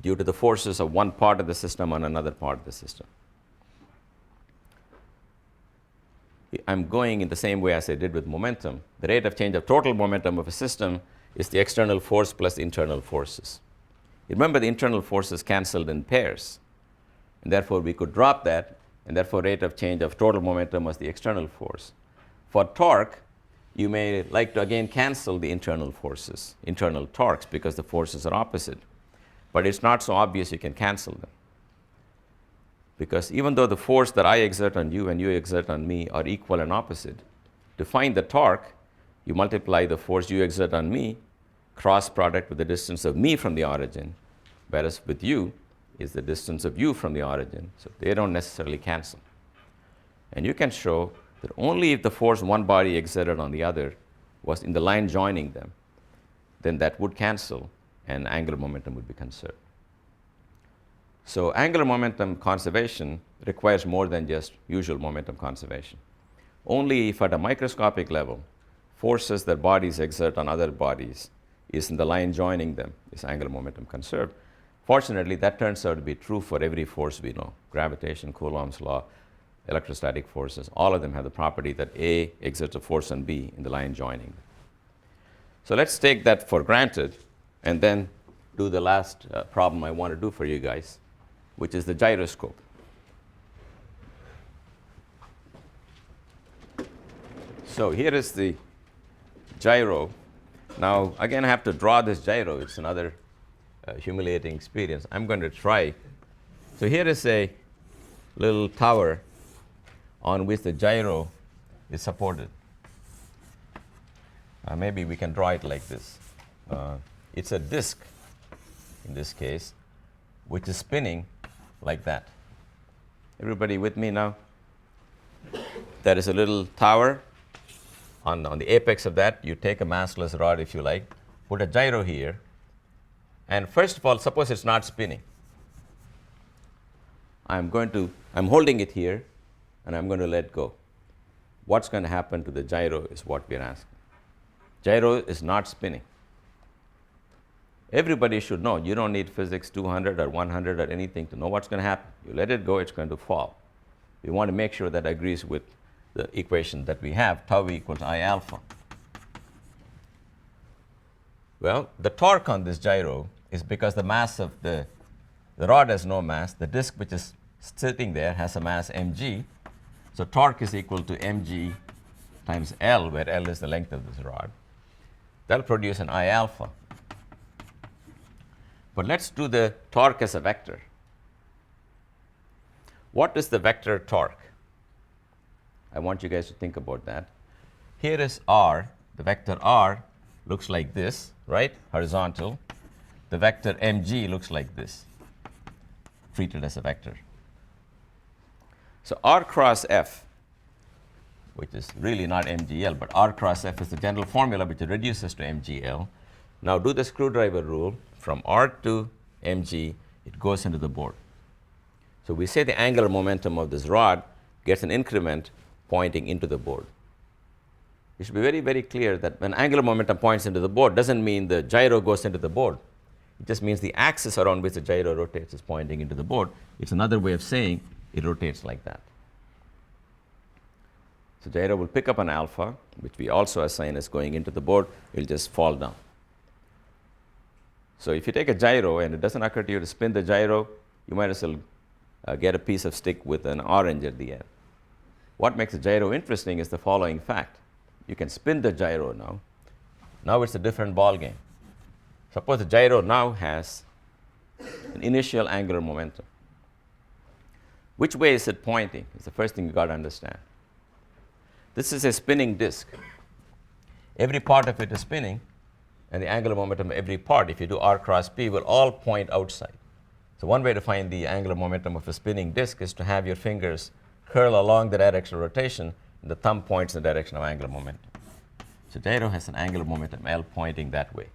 due to the forces of one part of the system on another part of the system. I'm going in the same way as I did with momentum. The rate of change of total momentum of a system is the external force plus the internal forces. Remember, the internal forces canceled in pairs, and therefore we could drop that, and therefore rate of change of total momentum was the external force. For torque, you may like to again cancel the internal forces, internal torques, because the forces are opposite. But it's not so obvious you can cancel them. Because even though the force that I exert on you and you exert on me are equal and opposite, to find the torque, you multiply the force you exert on me, cross product with the distance of me from the origin, whereas with you is the distance of you from the origin. So they don't necessarily cancel. And you can show that only if the force one body exerted on the other was in the line joining them, then that would cancel and angular momentum would be conserved. So angular momentum conservation requires more than just usual momentum conservation. Only if at a microscopic level, forces that bodies exert on other bodies is in the line joining them is angular momentum conserved. Fortunately, that turns out to be true for every force we know. Gravitation, Coulomb's law, electrostatic forces, all of them have the property that A exerts a force on B in the line joining. So let's take that for granted and then do the last problem I want to do for you guys. which is the gyroscope. So here is the gyro. Now, again, I have to draw this gyro. It's another humiliating experience. I'm going to try. So here is a little tower on which the gyro is supported. Maybe we can draw it like this. It's a disk, in this case, which is spinning like that. Everybody with me now? There is a little tower. On the apex of that, you take a massless rod, if you like, put a gyro here, and first of all, suppose it's not spinning. I'm holding it here, and I'm going to let go. What's going to happen to the gyro is what we're asking. Gyro is not spinning. Everybody should know. You don't need physics 200 or 100 or anything to know what's going to happen. You let it go, it's going to fall. We want to make sure that agrees with the equation that we have, tau equals I alpha. Well, the torque on this gyro is because the mass of the rod has no mass. The disk which is sitting there has a mass mg. So torque is equal to mg times L, where L is the length of this rod. That'll produce an I alpha. But let's do the torque as a vector. What is the vector torque? I want you guys to think about that. Here is R. The vector R looks like this, right? Horizontal. The vector mg looks like this, treated as a vector. So R cross F, which is really not mgl, but R cross F is the general formula which reduces to mgl. Now do the screwdriver rule. From R to mg, it goes into the board. So we say the angular momentum of this rod gets an increment pointing into the board. It should be very, very clear that when angular momentum points into the board, doesn't mean the gyro goes into the board. It just means the axis around which the gyro rotates is pointing into the board. It's another way of saying it rotates like that. So gyro will pick up an alpha, which we also assign as going into the board. It will just fall down. So if you take a gyro and it doesn't occur to you to spin the gyro, you might as well get a piece of stick with an orange at the end. What makes a gyro interesting is the following fact. You can spin the gyro now. Now it's a different ball game. Suppose the gyro now has an initial angular momentum. Which way is it pointing? It's the first thing you got to understand. This is a spinning disk. Every part of it is spinning, and the angular momentum of every part, if you do R cross P, will all point outside. So one way to find the angular momentum of a spinning disk is to have your fingers curl along the direction of rotation, and the thumb points in the direction of angular momentum. So gyro has an angular momentum L pointing that way.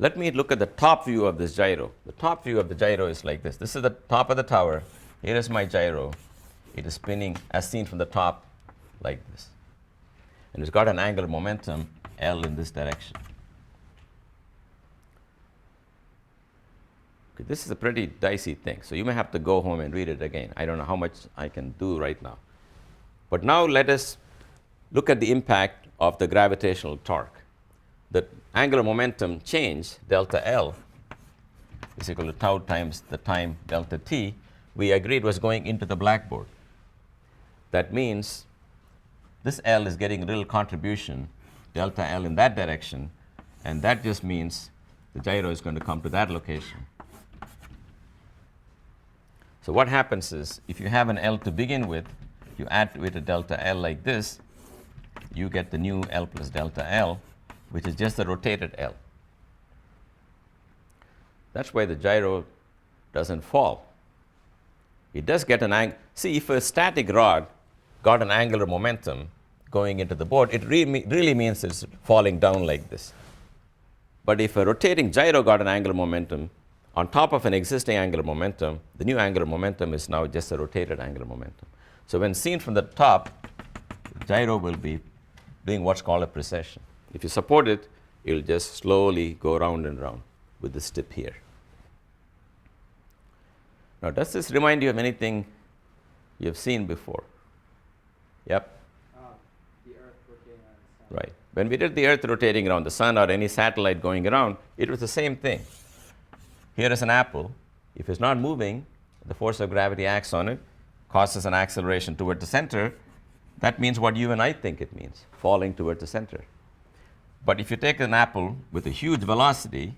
Let me look at the top view of this gyro. The top view of the gyro is like this. This is the top of the tower. Here is my gyro. It is spinning as seen from the top like this. And it's got an angular momentum L in this direction. Okay, this is a pretty dicey thing. So you may have to go home and read it again. I don't know how much I can do right now. But now let us look at the impact of the gravitational torque. The angular momentum change, delta L, is equal to tau times the time delta t. We agreed was going into the blackboard. That means this L is getting a little contribution, delta L in that direction, and that just means the gyro is going to come to that location. So what happens is, if you have an L to begin with, you add to it a delta L like this, you get the new L plus delta L, which is just the rotated L. That's why the gyro doesn't fall. It does get an angle. See, if a static rod got an angular momentum going into the board, it really means it's falling down like this. But if a rotating gyro got an angular momentum on top of an existing angular momentum, the new angular momentum is now just a rotated angular momentum. So when seen from the top, the gyro will be doing what's called a precession. If you support it, it will just slowly go round and round with this tip here. Now, does this remind you of anything you've seen before? Yep. The Earth rotating around the sun. Right. When we did the Earth rotating around the sun or any satellite going around, it was the same thing. Here is an apple. If it's not moving, the force of gravity acts on it, causes an acceleration toward the center. That means what you and I think it means, falling toward the center. But if you take an apple with a huge velocity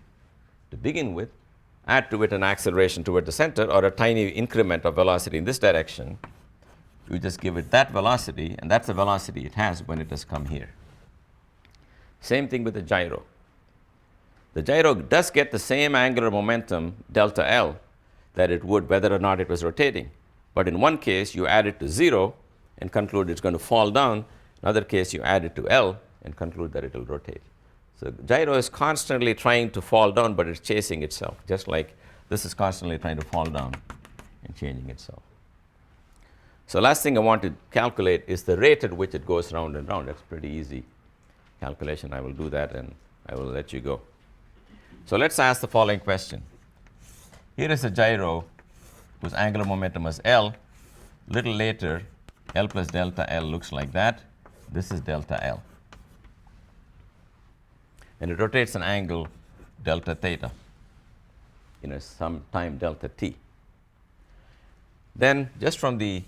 to begin with, add to it an acceleration toward the center or a tiny increment of velocity in this direction, you just give it that velocity, and that's the velocity it has when it has come here. Same thing with the gyro. The gyro does get the same angular momentum, delta L, that it would whether or not it was rotating. But in one case, you add it to 0 and conclude it's going to fall down. In another case, you add it to L and conclude that it will rotate. So gyro is constantly trying to fall down, but it's chasing itself, just like this is constantly trying to fall down and changing itself. So last thing I want to calculate is the rate at which it goes round and round. That's pretty easy calculation. I will do that and I will let you go. So let's ask the following question. Here is a gyro whose angular momentum is L. Little later, L plus delta L looks like that. This is delta L. And it rotates an angle delta theta in some time delta t. Then just from the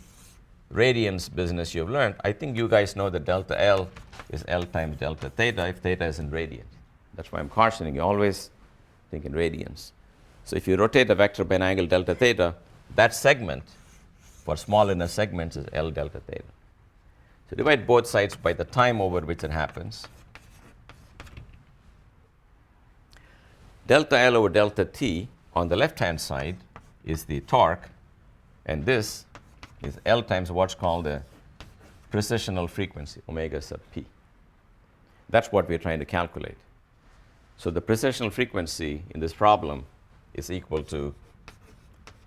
radians business you've learned, I think you guys know that delta L is L times delta theta if theta is in radians. That's why I'm cautioning you, always think in radians. So if you rotate a vector by an angle delta theta, that segment for small inner segments is L delta theta. So divide both sides by the time over which it happens. Delta L over delta t on the left-hand side is the torque, and this is L times what's called the precessional frequency, omega sub p. That's what we're trying to calculate. So the precessional frequency in this problem is equal to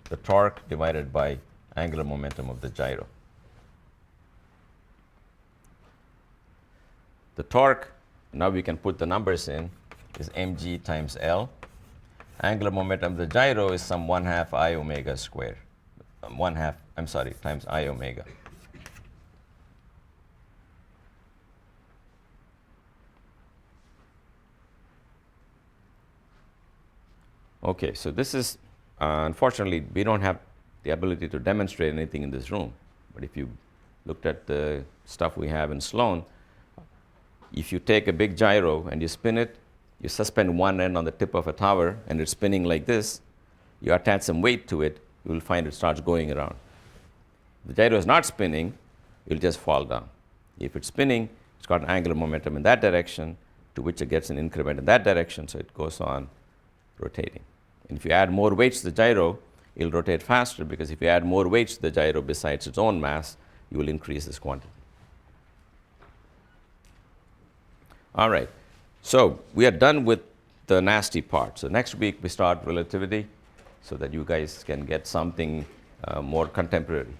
the torque divided by angular momentum of the gyro. The torque, now we can put the numbers in, is mg times L. Angular momentum of the gyro is some 1/2 I omega squared. Times I omega. Okay, so this is, unfortunately, we don't have the ability to demonstrate anything in this room. But if you looked at the stuff we have in Sloan, if you take a big gyro and you spin it, you suspend one end on the tip of a tower and it's spinning like this, you attach some weight to it, you will find it starts going around. If the gyro is not spinning, it will just fall down. If it's spinning, it's got an angular momentum in that direction, to which it gets an increment in that direction, so it goes on rotating. And if you add more weights to the gyro, it will rotate faster, because if you add more weights to the gyro besides its own mass, you will increase this quantity. All right, so we are done with the nasty part. So next week we start relativity so that you guys can get something more contemporary.